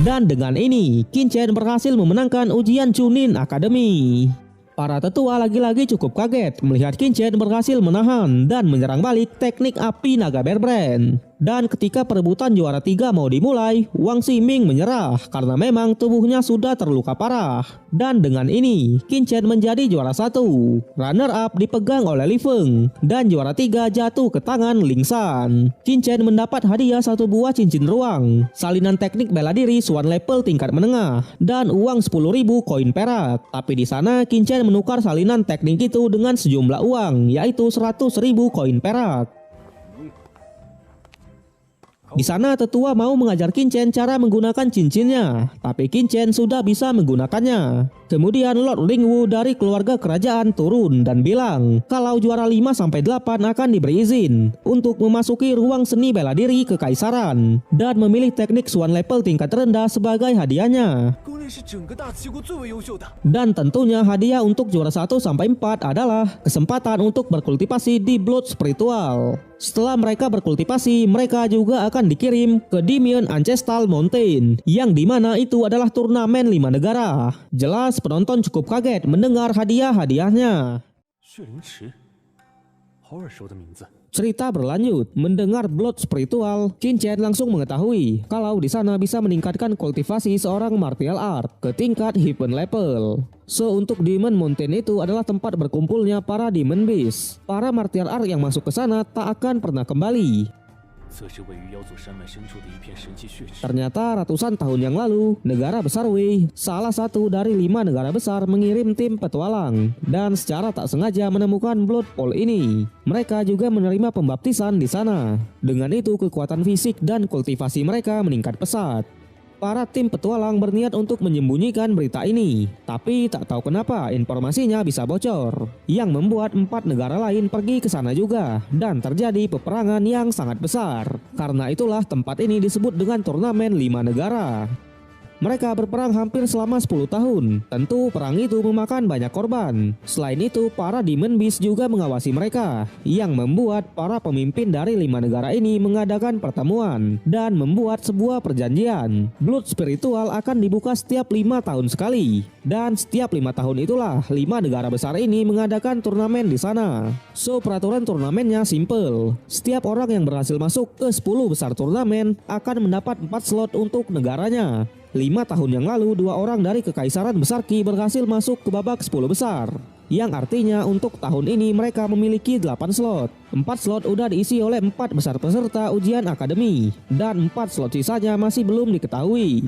[SPEAKER 1] Dan dengan ini, Qin Chen berhasil memenangkan ujian Chunin Academy. Para tetua lagi-lagi cukup kaget melihat Qin Chen berhasil menahan dan menyerang balik teknik api naga Bear Brand. Dan ketika perebutan juara 3 mau dimulai, Wang Ximing menyerah karena memang tubuhnya sudah terluka parah. Dan dengan ini, Qin Chen menjadi juara 1. Runner up dipegang oleh Li Feng dan juara 3 jatuh ke tangan Ling San. Qin Chen mendapat hadiah 1 buah cincin ruang, salinan teknik bela diri Swan level tingkat menengah, dan uang 10.000 koin perak. Tapi di sana Qin Chen menukar salinan teknik itu dengan sejumlah uang, yaitu 100.000 koin perak. Di sana tetua mau mengajar Qin Chen cara menggunakan cincinnya, tapi Qin Chen sudah bisa menggunakannya. Kemudian Lord Lingwu dari keluarga kerajaan turun dan bilang kalau juara 5-8 akan diberi izin untuk memasuki ruang seni bela diri kekaisaran dan memilih teknik Swan level tingkat rendah sebagai hadiahnya. Dan tentunya hadiah untuk juara 1-4 adalah kesempatan untuk berkultivasi di blood spiritual. Setelah mereka berkultivasi, mereka juga akan dikirim ke Dimian Ancestral Mountain, yang dimana itu adalah turnamen 5 negara. Jelas penonton cukup kaget mendengar hadiah-hadiahnya. Cerita berlanjut, mendengar blood spiritual, Qin Chen langsung mengetahui kalau di sana bisa meningkatkan kultivasi seorang martial art ke tingkat heaven level. So untuk Demon Mountain itu adalah tempat berkumpulnya para Demon Beast. Para martial art yang masuk ke sana tak akan pernah kembali. Ternyata ratusan tahun yang lalu, negara besar Wei, salah satu dari 5 negara besar, mengirim tim petualang dan secara tak sengaja menemukan Blood Pool ini. Mereka juga menerima pembaptisan di sana. Dengan itu kekuatan fisik dan kultivasi mereka meningkat pesat. Para tim petualang berniat untuk menyembunyikan berita ini, tapi tak tahu kenapa informasinya bisa bocor, yang membuat 4 negara lain pergi ke sana juga, dan terjadi peperangan yang sangat besar. Karena itulah tempat ini disebut dengan turnamen 5 negara. Mereka berperang hampir selama 10 tahun. Tentu perang itu memakan banyak korban. Selain itu, para Demon Beast juga mengawasi mereka, yang membuat para pemimpin dari 5 negara ini mengadakan pertemuan dan membuat sebuah perjanjian. Blood Spiritual akan dibuka setiap 5 tahun sekali. Dan setiap 5 tahun itulah 5 negara besar ini mengadakan turnamen di sana. So peraturan turnamennya simple. Setiap orang yang berhasil masuk ke 10 besar turnamen akan mendapat 4 slot untuk negaranya. 5 tahun yang lalu 2 orang dari Kekaisaran Besar Qi berhasil masuk ke babak 10 besar. Yang artinya untuk tahun ini mereka memiliki 8 slot. 4 slot udah diisi oleh 4 besar peserta ujian akademi. Dan 4 slot sisanya masih belum diketahui.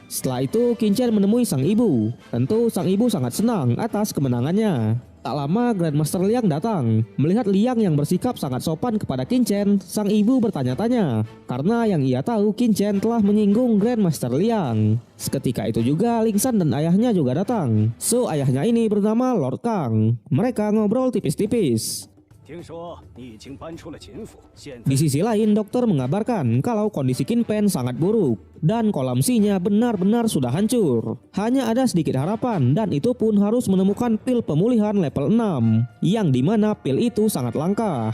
[SPEAKER 1] Setelah itu Qin Chen menemui sang ibu. Tentu sang ibu sangat senang atas kemenangannya. Tak lama Grandmaster Liang datang. Melihat Liang yang bersikap sangat sopan kepada Qin Chen, sang ibu bertanya-tanya karena yang ia tahu Qin Chen telah menyinggung Grandmaster Liang. Seketika itu juga Ling San dan ayahnya juga datang. So ayahnya ini bernama Lord Kang. Mereka ngobrol tipis-tipis. Di sisi lain, dokter mengabarkan kalau kondisi Qin Pen sangat buruk dan kolam Xi-nya benar-benar sudah hancur. Hanya ada sedikit harapan dan itu pun harus menemukan pil pemulihan level 6, yang dimana pil itu sangat langka.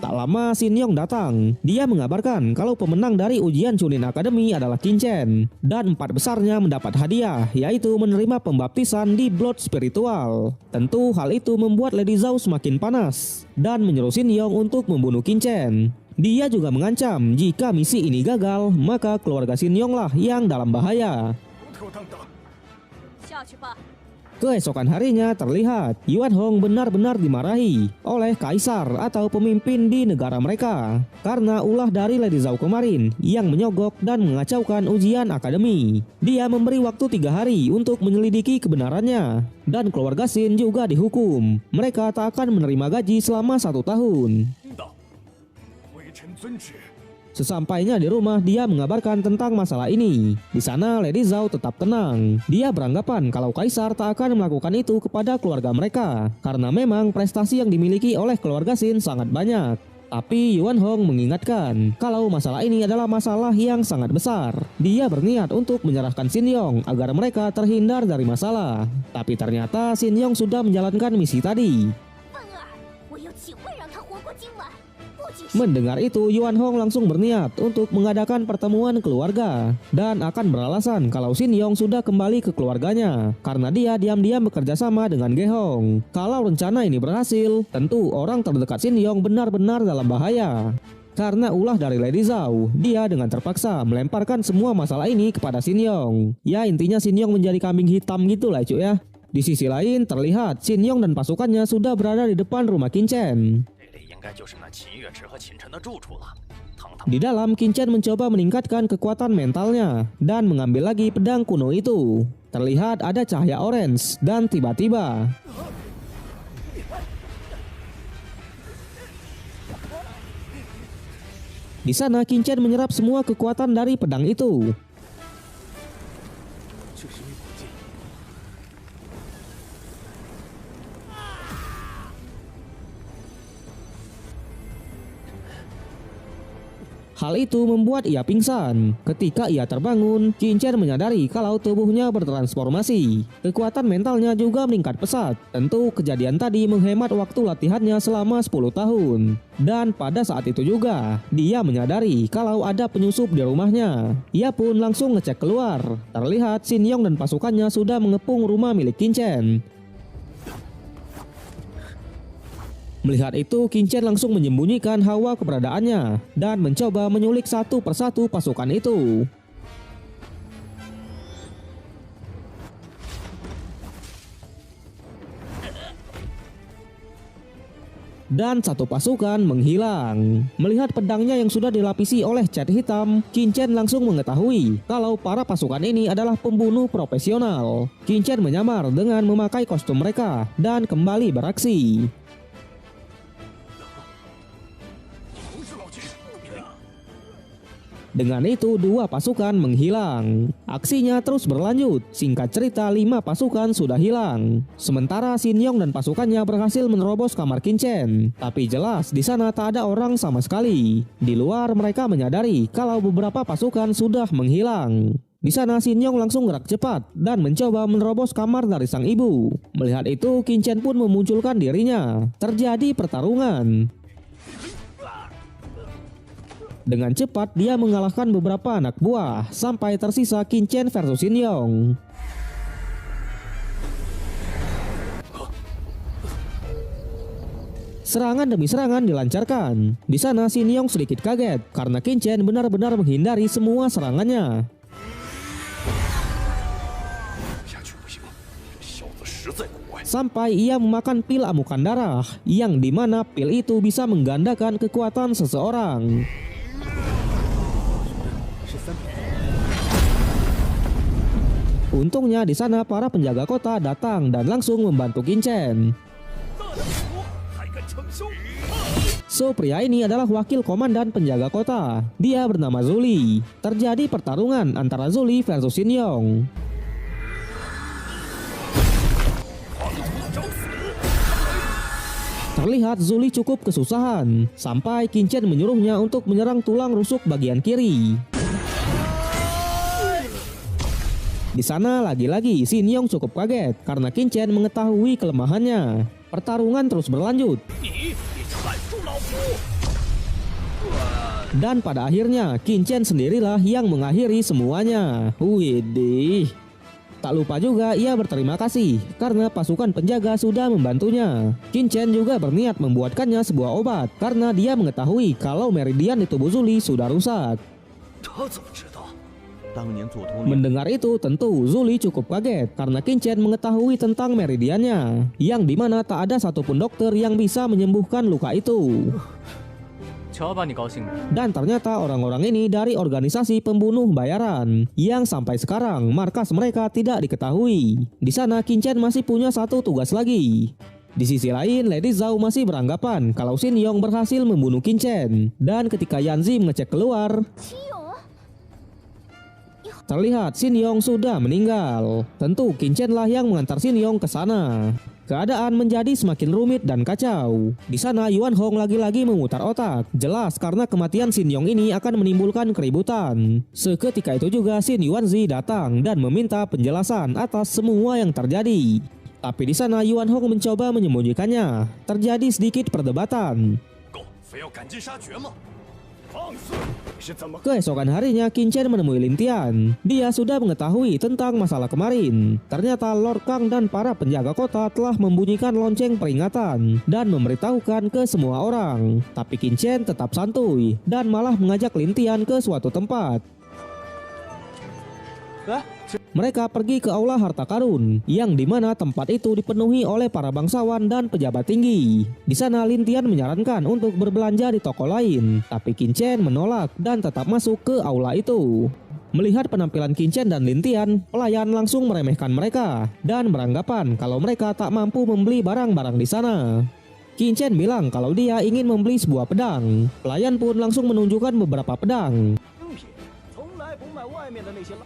[SPEAKER 1] Tak lama Xin Yong datang. Dia mengabarkan kalau pemenang dari ujian Chunin Academy adalah Qin Chen, dan 4 besarnya mendapat hadiah, yaitu menerima pembaptisan di Blood Spiritual. Tentu hal itu membuat Lady Zhao semakin panas dan menyuruh Xin Yong untuk membunuh Qin Chen. Dia juga mengancam jika misi ini gagal, maka keluarga Xin Yong lah yang dalam bahaya. Keesokan harinya terlihat Yuan Hong benar-benar dimarahi oleh kaisar atau pemimpin di negara mereka karena ulah dari Lady Zhao kemarin yang menyogok dan mengacaukan ujian akademi. Dia memberi waktu 3 hari untuk menyelidiki kebenarannya, dan keluarga Xin juga dihukum. Mereka tak akan menerima gaji selama 1 tahun. Sesampainya di rumah, dia mengabarkan tentang masalah ini. Di sana Lady Zhao tetap tenang. Dia beranggapan kalau kaisar tak akan melakukan itu kepada keluarga mereka, karena memang prestasi yang dimiliki oleh keluarga Xin sangat banyak. Tapi Yuan Hong mengingatkan kalau masalah ini adalah masalah yang sangat besar. Dia berniat untuk menyerahkan Xin Yong agar mereka terhindar dari masalah. Tapi ternyata Xin Yong sudah menjalankan misi tadi. Mendengar itu, Yuan Hong langsung berniat untuk mengadakan pertemuan keluarga dan akan beralasan kalau Xin Yong sudah kembali ke keluarganya karena dia diam-diam bekerja sama dengan Ge Hong. Kalau rencana ini berhasil, tentu orang terdekat Xin Yong benar-benar dalam bahaya. Karena ulah dari Lady Zhao, dia dengan terpaksa melemparkan semua masalah ini kepada Xin Yong. Ya intinya Xin Yong menjadi kambing hitam gitu lah cuy ya. Di sisi lain terlihat Xin Yong dan pasukannya sudah berada di depan rumah Qin Chen. Di dalam, Qin Chen mencoba meningkatkan kekuatan mentalnya dan mengambil lagi pedang kuno itu. Terlihat ada cahaya orange dan tiba-tiba Di sana Qin Chen menyerap semua kekuatan dari pedang itu. Hal itu membuat ia pingsan. Ketika ia terbangun, Qin Chen menyadari kalau tubuhnya bertransformasi. Kekuatan mentalnya juga meningkat pesat. Tentu kejadian tadi menghemat waktu latihannya selama 10 tahun. Dan pada saat itu juga, dia menyadari kalau ada penyusup di rumahnya. Ia pun langsung ngecek keluar. Terlihat Shin Yong dan pasukannya sudah mengepung rumah milik Qin Chen. Melihat itu, Qin Chen langsung menyembunyikan hawa keberadaannya dan mencoba menyulik satu persatu pasukan itu. Dan satu pasukan menghilang. Melihat pedangnya yang sudah dilapisi oleh cat hitam, Qin Chen langsung mengetahui kalau para pasukan ini adalah pembunuh profesional. Qin Chen menyamar dengan memakai kostum mereka dan kembali beraksi. Dengan itu, dua pasukan menghilang. Aksinya terus berlanjut. Singkat cerita, 5 pasukan sudah hilang. Sementara Shin Yong dan pasukannya berhasil menerobos kamar Qin Chen. Tapi jelas di sana tak ada orang sama sekali. Di luar mereka menyadari kalau beberapa pasukan sudah menghilang. Di sana Shin Yong langsung gerak cepat dan mencoba menerobos kamar dari sang ibu. Melihat itu, Qin Chen pun memunculkan dirinya. Terjadi pertarungan. Dengan cepat dia mengalahkan beberapa anak buah sampai tersisa Qin Chen versus Shin Yong. Serangan demi serangan dilancarkan. Di sana Shin Yong sedikit kaget karena Qin Chen benar-benar menghindari semua serangannya. Sampai ia memakan pil amukan darah, yang dimana pil itu bisa menggandakan kekuatan seseorang. Untungnya di sana para penjaga kota datang dan langsung membantu Qin Chen. So, pria ini adalah wakil komandan penjaga kota. Dia bernama Zuli. Terjadi pertarungan antara Zuli versus Shin Yong. Terlihat Zuli cukup kesusahan sampai Qin Chen menyuruhnya untuk menyerang tulang rusuk bagian kiri. Di sana lagi-lagi Shin Yong cukup kaget karena Qin Chen mengetahui kelemahannya. Pertarungan terus berlanjut. Dan pada akhirnya Qin Chen sendirilah yang mengakhiri semuanya. Widih. Tak lupa juga ia berterima kasih karena pasukan penjaga sudah membantunya. Qin Chen juga berniat membuatkannya sebuah obat karena dia mengetahui kalau meridian di tubuh Zuli sudah rusak. Mendengar itu tentu Zuli cukup kaget karena Qin Chen mengetahui tentang meridiannya, yang dimana tak ada satupun dokter yang bisa menyembuhkan luka itu. Dan ternyata orang-orang ini dari organisasi pembunuh bayaran yang sampai sekarang markas mereka tidak diketahui. Di sana Qin Chen masih punya satu tugas lagi. Di sisi lain, Lady Zhao masih beranggapan kalau Shin Yong berhasil membunuh Qin Chen. Dan ketika Yanzi mengecek keluar, terlihat Shin Yong sudah meninggal. Tentu Qin Chen lah yang mengantar Shin Yong ke sana. Keadaan menjadi semakin rumit dan kacau. Di sana Yuan Hong lagi-lagi memutar otak. Jelas karena kematian Shin Yong ini akan menimbulkan keributan. Seketika itu juga Shin Yuanzi datang dan meminta penjelasan atas semua yang terjadi. Tapi di sana Yuan Hong mencoba menyembunyikannya. Terjadi sedikit perdebatan. Keesokan harinya Qin Chen menemui Lin Tian. Dia sudah mengetahui tentang masalah kemarin. Ternyata Lord Kang dan para penjaga kota telah membunyikan lonceng peringatan dan memberitahukan ke semua orang. Tapi Qin Chen tetap santuy dan malah mengajak Lin Tian ke suatu tempat. Mereka pergi ke aula harta karun, yang dimana tempat itu dipenuhi oleh para bangsawan dan pejabat tinggi. Di sana Lin Tian menyarankan untuk berbelanja di toko lain, tapi Qin Chen menolak dan tetap masuk ke aula itu. Melihat penampilan Qin Chen dan Lin Tian, pelayan langsung meremehkan mereka dan beranggapan kalau mereka tak mampu membeli barang-barang di sana. Qin Chen bilang kalau dia ingin membeli sebuah pedang. Pelayan pun langsung menunjukkan beberapa pedang.
[SPEAKER 2] 精品从来不卖外面的那些烂。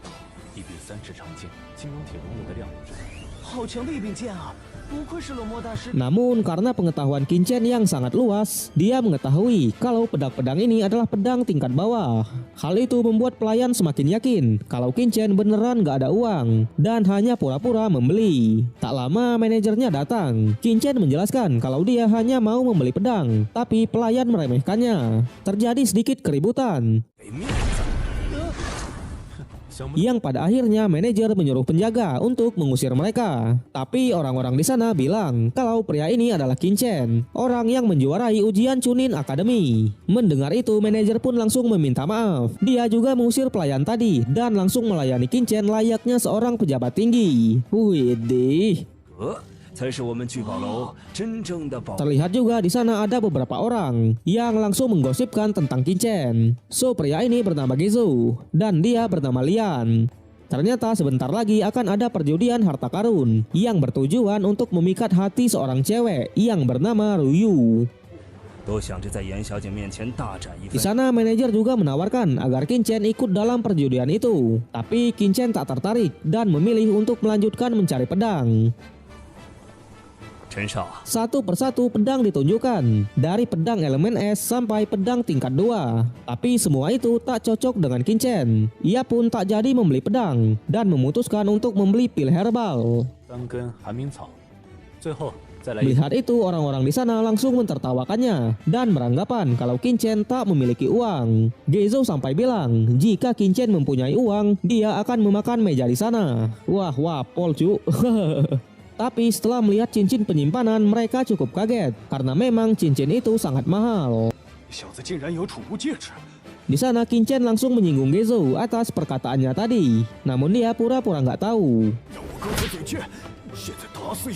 [SPEAKER 2] 1:3至长镜，金刚铁融入的亮度之高，好强的一柄剑啊！不愧是冷漠大师。
[SPEAKER 1] Namun karena pengetahuan Qin Chen yang sangat luas, dia mengetahui kalau pedang-pedang ini adalah pedang tingkat bawah. Hal itu membuat pelayan semakin yakin kalau Qin Chen beneran gak ada uang dan hanya pura-pura membeli. Tak lama manajernya datang. Qin Chen menjelaskan kalau dia hanya mau membeli pedang, tapi pelayan meremehkannya. Terjadi sedikit keributan, yang pada akhirnya manajer menyuruh penjaga untuk mengusir mereka. Tapi orang-orang di sana bilang kalau pria ini adalah Qin Chen, orang yang menjuarai ujian Chunin Academy. Mendengar itu, manajer pun langsung meminta maaf. Dia juga mengusir pelayan tadi dan langsung melayani Qin Chen layaknya seorang pejabat tinggi. Widih. Terlihat juga di sana ada beberapa orang yang langsung menggosipkan tentang Qin Chen. So pria ini bernama Gezo dan dia bernama Lian. Ternyata sebentar lagi akan ada perjudian harta karun yang bertujuan untuk memikat hati seorang cewek yang bernama Ruyu. Di sana manajer juga menawarkan agar Qin Chen ikut dalam perjudian itu, tapi Qin Chen tak tertarik dan memilih untuk melanjutkan mencari pedang. Satu persatu pedang ditunjukkan, dari pedang elemen es sampai pedang tingkat 2. Tapi semua itu tak cocok dengan Qin Chen. Ia pun tak jadi membeli pedang dan memutuskan untuk membeli pil herbal. Melihat itu, orang-orang di sana langsung mentertawakannya dan beranggapan kalau Qin Chen tak memiliki uang. Gezo sampai bilang jika Qin Chen mempunyai uang, dia akan memakan meja di sana. Wah, pol cu. Tapi setelah melihat cincin penyimpanan, mereka cukup kaget karena memang cincin itu sangat mahal. Di sana Qin Chen langsung menyinggung Gezo atas perkataannya tadi, namun dia pura-pura nggak tahu.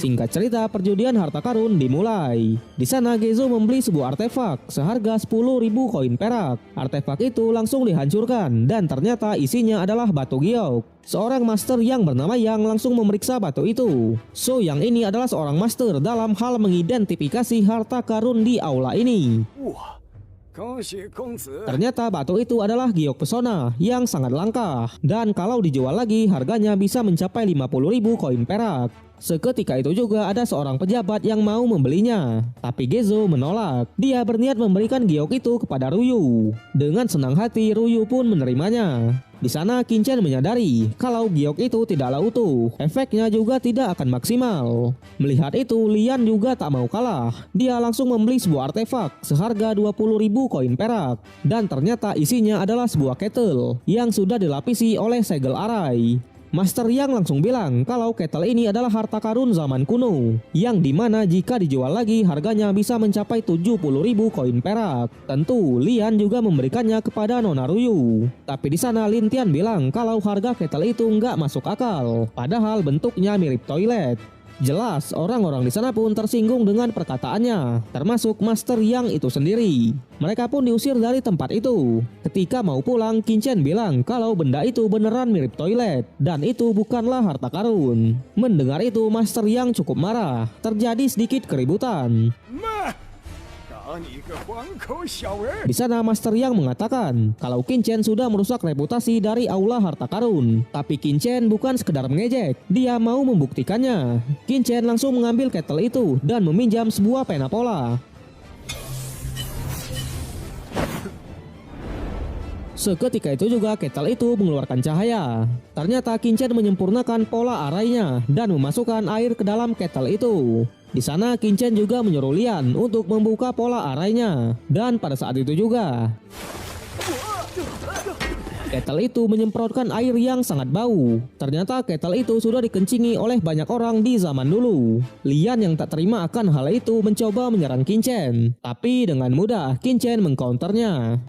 [SPEAKER 1] Singkat cerita, perjudian harta karun dimulai. Di sana Gezo membeli sebuah artefak seharga 10.000 koin perak. Artefak itu langsung dihancurkan dan ternyata isinya adalah batu giok. Seorang master yang bernama Yang langsung memeriksa batu itu. So Yang ini adalah seorang master dalam hal mengidentifikasi harta karun di aula ini. Ternyata batu itu adalah giok pesona yang sangat langka, dan kalau dijual lagi harganya bisa mencapai 50.000 koin perak. Seketika itu juga ada seorang pejabat yang mau membelinya, tapi Gezo menolak. Dia berniat memberikan giok itu kepada Ruyu. Dengan senang hati Ruyu pun menerimanya. Di sana Qin Chen menyadari kalau giok itu tidaklah utuh, efeknya juga tidak akan maksimal. Melihat itu, Lian juga tak mau kalah. Dia langsung membeli sebuah artefak seharga 20.000 koin perak, dan ternyata isinya adalah sebuah kettle yang sudah dilapisi oleh segel arai. Master Yang langsung bilang kalau kettle ini adalah harta karun zaman kuno, yang dimana jika dijual lagi harganya bisa mencapai 70.000 koin perak. Tentu Lian juga memberikannya kepada Nona Ruyu. Tapi di sana Lin Tian bilang kalau harga kettle itu nggak masuk akal, padahal bentuknya mirip toilet. Jelas orang-orang di sana pun tersinggung dengan perkataannya, termasuk Master Yang itu sendiri. Mereka pun diusir dari tempat itu. Ketika mau pulang, Qin Chen bilang kalau benda itu beneran mirip toilet dan itu bukanlah harta karun. Mendengar itu, Master Yang cukup marah. Terjadi sedikit keributan. Di sana Master Yang mengatakan kalau Qin Chen sudah merusak reputasi dari aula harta karun. Tapi Qin Chen bukan sekedar mengejek, dia mau membuktikannya. Qin Chen langsung mengambil kettle itu dan meminjam sebuah pena pola. Seketika itu juga kettle itu mengeluarkan cahaya. Ternyata Qin Chen menyempurnakan pola arainya dan memasukkan air ke dalam kettle itu. Di sana Qin Chen juga menyuruh Lian untuk membuka pola arainya. Dan pada saat itu juga kettle itu menyemprotkan air yang sangat bau. Ternyata kettle itu sudah dikencingi oleh banyak orang di zaman dulu. Lian yang tak terima akan hal itu mencoba menyerang Qin Chen. Tapi dengan mudah Qin Chen mengcounternya.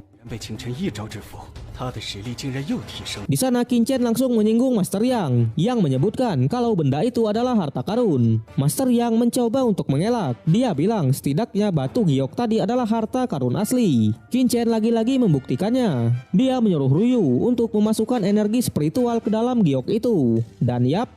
[SPEAKER 1] Di sana Qin Chen langsung menyinggung Master yang menyebutkan kalau benda itu adalah harta karun. Master Yang mencoba untuk mengelak. Dia bilang setidaknya batu giok tadi adalah harta karun asli. Qin Chen lagi-lagi membuktikannya. Dia menyuruh Ruyu untuk memasukkan energi spiritual ke dalam giok itu. Dan yap,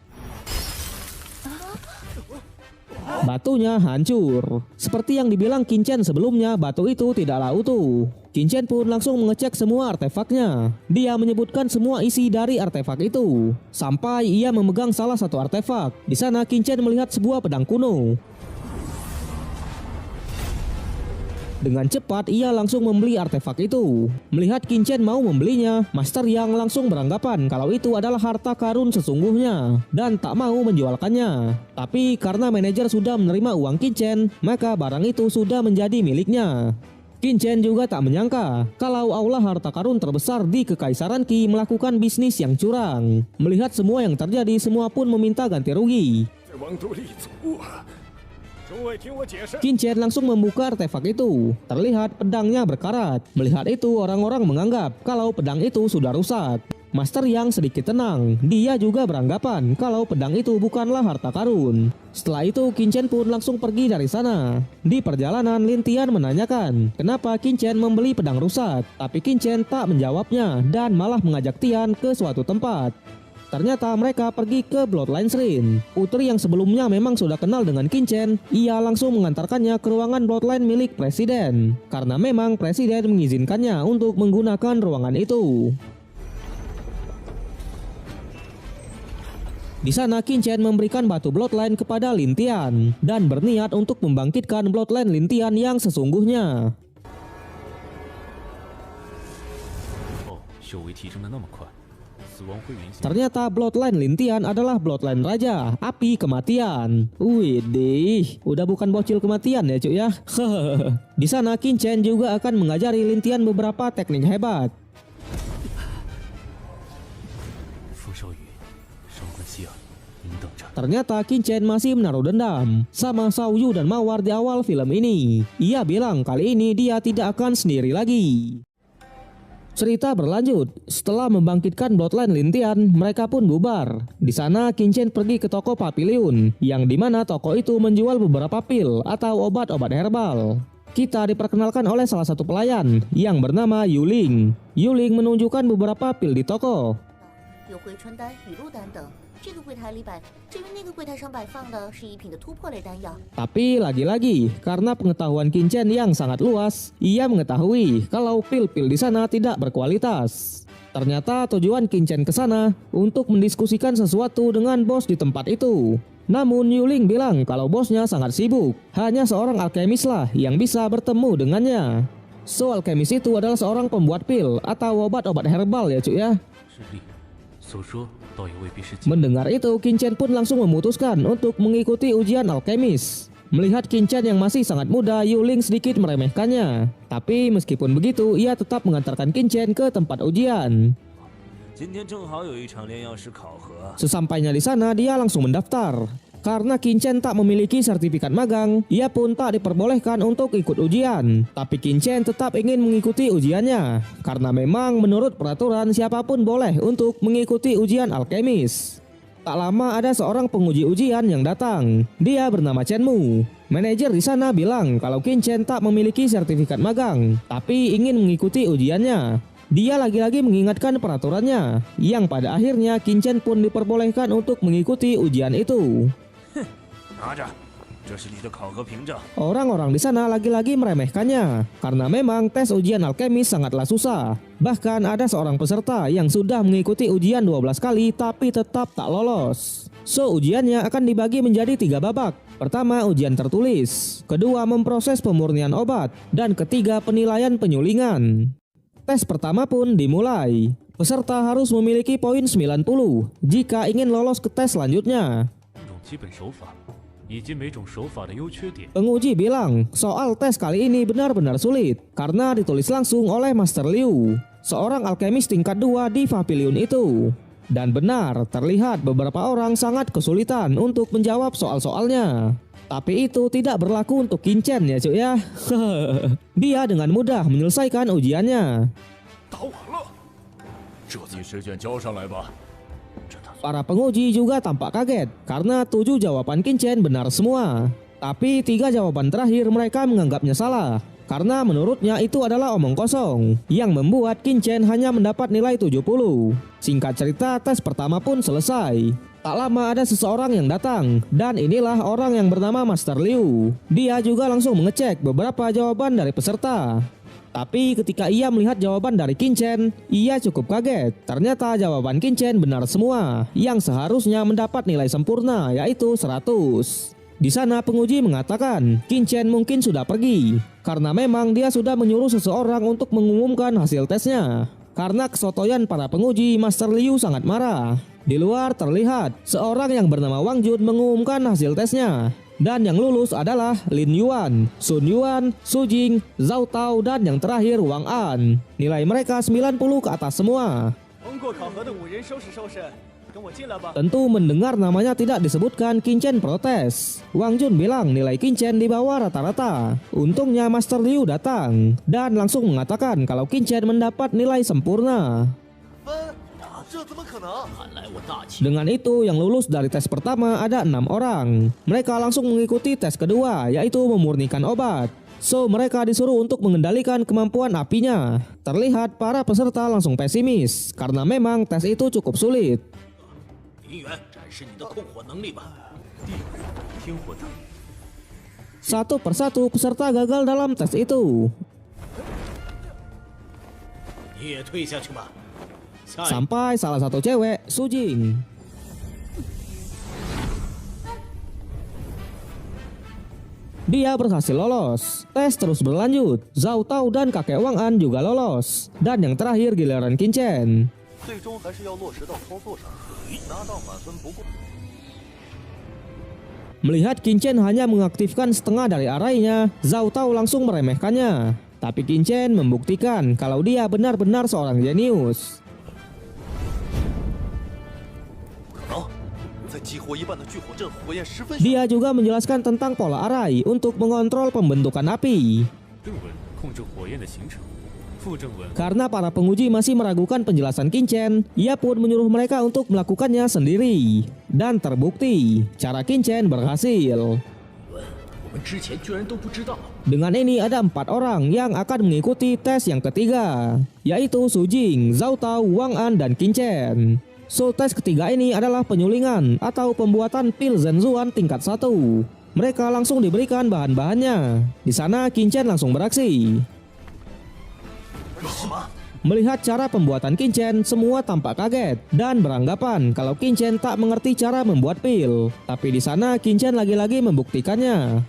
[SPEAKER 1] Batunya hancur. Seperti yang dibilang Qin Chen sebelumnya, batu itu tidaklah utuh. Qin Chen pun langsung mengecek semua artefaknya. Dia menyebutkan semua isi dari artefak itu. Sampai ia memegang salah satu artefak. Di sana Qin Chen melihat sebuah pedang kuno. Dengan cepat ia langsung membeli artefak itu. Melihat Qin Chen mau membelinya, Master Yang langsung beranggapan kalau itu adalah harta karun sesungguhnya dan tak mau menjualkannya. Tapi karena manajer sudah menerima uang Qin Chen, maka barang itu sudah menjadi miliknya. Qin Chen juga tak menyangka kalau aula harta karun terbesar di Kekaisaran Qi melakukan bisnis yang curang. Melihat semua yang terjadi, semua pun meminta ganti rugi. Qin Chen langsung membuka artefak itu. Terlihat pedangnya berkarat. Melihat itu orang-orang menganggap kalau pedang itu sudah rusak. Master Yang sedikit tenang. Dia juga beranggapan kalau pedang itu bukanlah harta karun. Setelah itu Qin Chen pun langsung pergi dari sana. Di perjalanan Lin Tian menanyakan kenapa Qin Chen membeli pedang rusak. Tapi Qin Chen tak menjawabnya dan malah mengajak Tian ke suatu tempat. Ternyata mereka pergi ke Bloodline Shrine. Putri yang sebelumnya memang sudah kenal dengan Qin Chen, ia langsung mengantarkannya ke ruangan Bloodline milik Presiden. Karena memang Presiden mengizinkannya untuk menggunakan ruangan itu. Di sana Qin Chen memberikan batu Bloodline kepada Lin Tian dan berniat untuk membangkitkan Bloodline Lin Tian yang sesungguhnya. Ternyata Bloodline Lin Tian adalah Bloodline Raja, api kematian. Widih, udah bukan bocil kematian ya cuy ya. Di sana Qin Chen juga akan mengajari Lin Tian beberapa teknik hebat. Ternyata Qin Chen masih menaruh dendam sama Shao Yu dan Mawar di awal film ini. Ia bilang kali ini dia tidak akan sendiri lagi. Cerita berlanjut. Setelah membangkitkan Bloodline Lin Tian, mereka pun bubar. Di sana Qin Chen pergi ke toko Papiliun, yang dimana toko itu menjual beberapa pil atau obat-obat herbal. Kita diperkenalkan oleh salah satu pelayan yang bernama Yuling. Yuling menunjukkan beberapa pil di toko. Tapi lagi-lagi, karena pengetahuan Qin Chen yang sangat luas, ia mengetahui kalau pil-pil di sana tidak berkualitas. Ternyata tujuan Qin Chen ke sana untuk mendiskusikan sesuatu dengan bos di tempat itu. Namun Yuling bilang kalau bosnya sangat sibuk, hanya seorang alkemis lah yang bisa bertemu dengannya. So alkemis itu adalah seorang pembuat pil atau obat-obat herbal ya cuy ya. Mendengar itu, Qin Chen pun langsung memutuskan untuk mengikuti ujian alkemis. Melihat Qin Chen yang masih sangat muda, Yuling sedikit meremehkannya. Tapi meskipun begitu, ia tetap mengantarkan Qin Chen ke tempat ujian. Sesampainya di sana, dia langsung mendaftar. Karena Qin Chen tak memiliki sertifikat magang, ia pun tak diperbolehkan untuk ikut ujian. Tapi Qin Chen tetap ingin mengikuti ujiannya, karena memang menurut peraturan siapapun boleh untuk mengikuti ujian alkemis. Tak lama ada seorang penguji ujian yang datang. Dia bernama Chen Mu. Manajer di sana bilang kalau Qin Chen tak memiliki sertifikat magang, tapi ingin mengikuti ujiannya. Dia lagi-lagi mengingatkan peraturannya, yang pada akhirnya Qin Chen pun diperbolehkan untuk mengikuti ujian itu. Orang-orang di sana lagi-lagi meremehkannya karena memang tes ujian alkemis sangatlah susah. Bahkan ada seorang peserta yang sudah mengikuti ujian 12 kali tapi tetap tak lolos. So ujiannya akan dibagi menjadi 3 babak. Pertama ujian tertulis, kedua memproses pemurnian obat, dan ketiga penilaian penyulingan. Tes pertama pun dimulai. Peserta harus memiliki poin 90 jika ingin lolos ke tes selanjutnya. Penguji bilang soal tes kali ini benar-benar sulit karena ditulis langsung oleh Master Liu, seorang alkemis tingkat 2 di pavilion itu. Dan benar, terlihat beberapa orang sangat kesulitan untuk menjawab soal-soalnya. Tapi itu tidak berlaku untuk Qin Chen ya cuy ya. Dia dengan mudah menyelesaikan ujiannya. Para penguji juga tampak kaget karena 7 jawaban Qin Chen benar semua. Tapi 3 jawaban terakhir mereka menganggapnya salah. karena menurutnya itu adalah omong kosong yang membuat Qin Chen hanya mendapat nilai 70. Singkat cerita, tes pertama pun selesai. Tak lama ada seseorang yang datang, dan inilah orang yang bernama Master Liu. Dia juga langsung mengecek beberapa jawaban dari peserta. Tapi ketika ia melihat jawaban dari Qin Chen, ia cukup kaget. Ternyata jawaban Qin Chen benar semua, yang seharusnya mendapat nilai sempurna yaitu 100. Di sana penguji mengatakan Qin Chen mungkin sudah pergi, karena memang dia sudah menyuruh seseorang untuk mengumumkan hasil tesnya. Karena kesotoyan para penguji, Master Liu sangat marah. Di luar terlihat seorang yang bernama Wang Jun mengumumkan hasil tesnya. Dan yang lulus adalah Lin Yuan, Sun Yuan, Su Jing, Zhao Tao, dan yang terakhir Wang An. Nilai mereka 90 ke atas semua. Tentu mendengar namanya tidak disebutkan, Qin Chen protes. Wang Jun bilang nilai Qin Chen di bawah rata-rata. Untungnya Master Liu datang dan langsung mengatakan kalau Qin Chen mendapat nilai sempurna. Dengan itu yang lulus dari tes pertama ada 6 orang. Mereka langsung mengikuti tes kedua, yaitu memurnikan obat. So mereka disuruh untuk mengendalikan kemampuan apinya. Terlihat para peserta langsung pesimis karena memang tes itu cukup sulit. Satu persatu peserta gagal dalam tes itu. Sampai salah satu cewek, Su Jing. Dia berhasil lolos. Tes terus berlanjut. Zhao Tao dan kakek Wang An juga lolos. Dan yang terakhir giliran Qin Chen. Melihat Qin Chen hanya mengaktifkan setengah dari arainya, Zhao Tao langsung meremehkannya. Tapi Qin Chen membuktikan kalau dia benar-benar seorang jenius. Dia juga menjelaskan tentang pola arai untuk mengontrol pembentukan api. Karena para penguji masih meragukan penjelasan Qin Chen, ia pun menyuruh mereka untuk melakukannya sendiri. Dan terbukti, cara Qin Chen berhasil. Dengan ini ada 4 orang yang akan mengikuti tes yang ketiga, yaitu Su Jing, Zhao Tao, Wang An, dan Qin Chen. So tes ketiga ini adalah penyulingan atau pembuatan pil Zhenzuan tingkat 1. Mereka langsung diberikan bahan-bahannya. Di sana Qin Chen langsung beraksi. Melihat cara pembuatan Qin Chen, semua tampak kaget dan beranggapan kalau Qin Chen tak mengerti cara membuat pil. Tapi di sana Qin Chen lagi-lagi membuktikannya.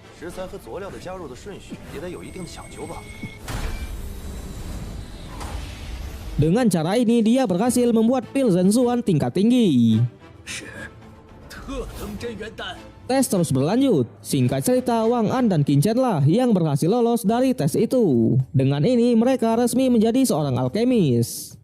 [SPEAKER 1] Dengan cara ini dia berhasil membuat pil Zhenzuan tingkat tinggi. Tes terus berlanjut. Singkat cerita, Wang An dan Qin Chen lah yang berhasil lolos dari tes itu. Dengan ini mereka resmi menjadi seorang alkemis.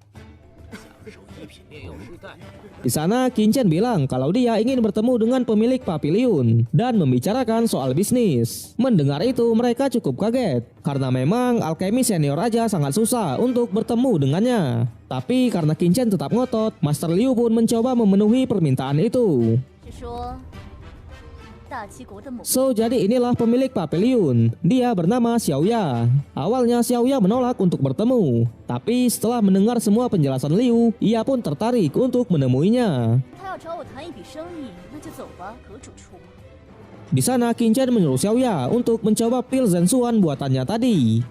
[SPEAKER 1] Di sana Qin Chen bilang kalau dia ingin bertemu dengan pemilik pavilion dan membicarakan soal bisnis. Mendengar itu mereka cukup kaget karena memang alkemis senior aja sangat susah untuk bertemu dengannya. Tapi karena Qin Chen tetap ngotot, Master Liu pun mencoba memenuhi permintaan itu. So jadi inilah pemilik pavilion. Dia bernama Xiaoya. Awalnya Xiaoya menolak untuk bertemu, tapi setelah mendengar semua penjelasan Liu, ia pun tertarik untuk menemuinya. Di sana Qin Chen menyuruh Xiaoya untuk mencoba pil Zhenzuan buatannya tadi.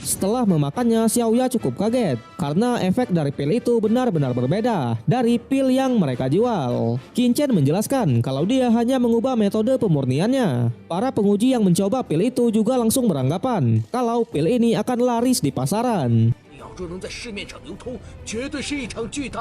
[SPEAKER 1] Setelah memakannya, Xiaoya cukup kaget karena efek dari pil itu benar-benar berbeda dari pil yang mereka jual. Qin Chen menjelaskan kalau dia hanya mengubah metode pemurniannya. Para penguji yang mencoba pil itu juga langsung beranggapan kalau pil ini akan laris di pasaran.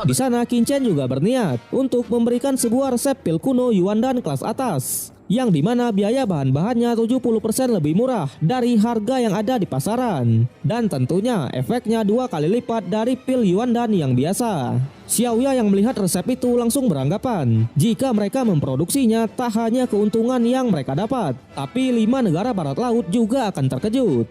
[SPEAKER 1] Di sana Qin Chen juga berniat untuk memberikan sebuah resep pil kuno Yuandan kelas atas, yang dimana biaya bahan-bahannya 70% lebih murah dari harga yang ada di pasaran. Dan tentunya efeknya 2 kali lipat dari pil Yuandan yang biasa. Xiaoya yang melihat resep itu langsung beranggapan jika mereka memproduksinya tak hanya keuntungan yang mereka dapat, tapi 5 negara barat laut juga akan terkejut.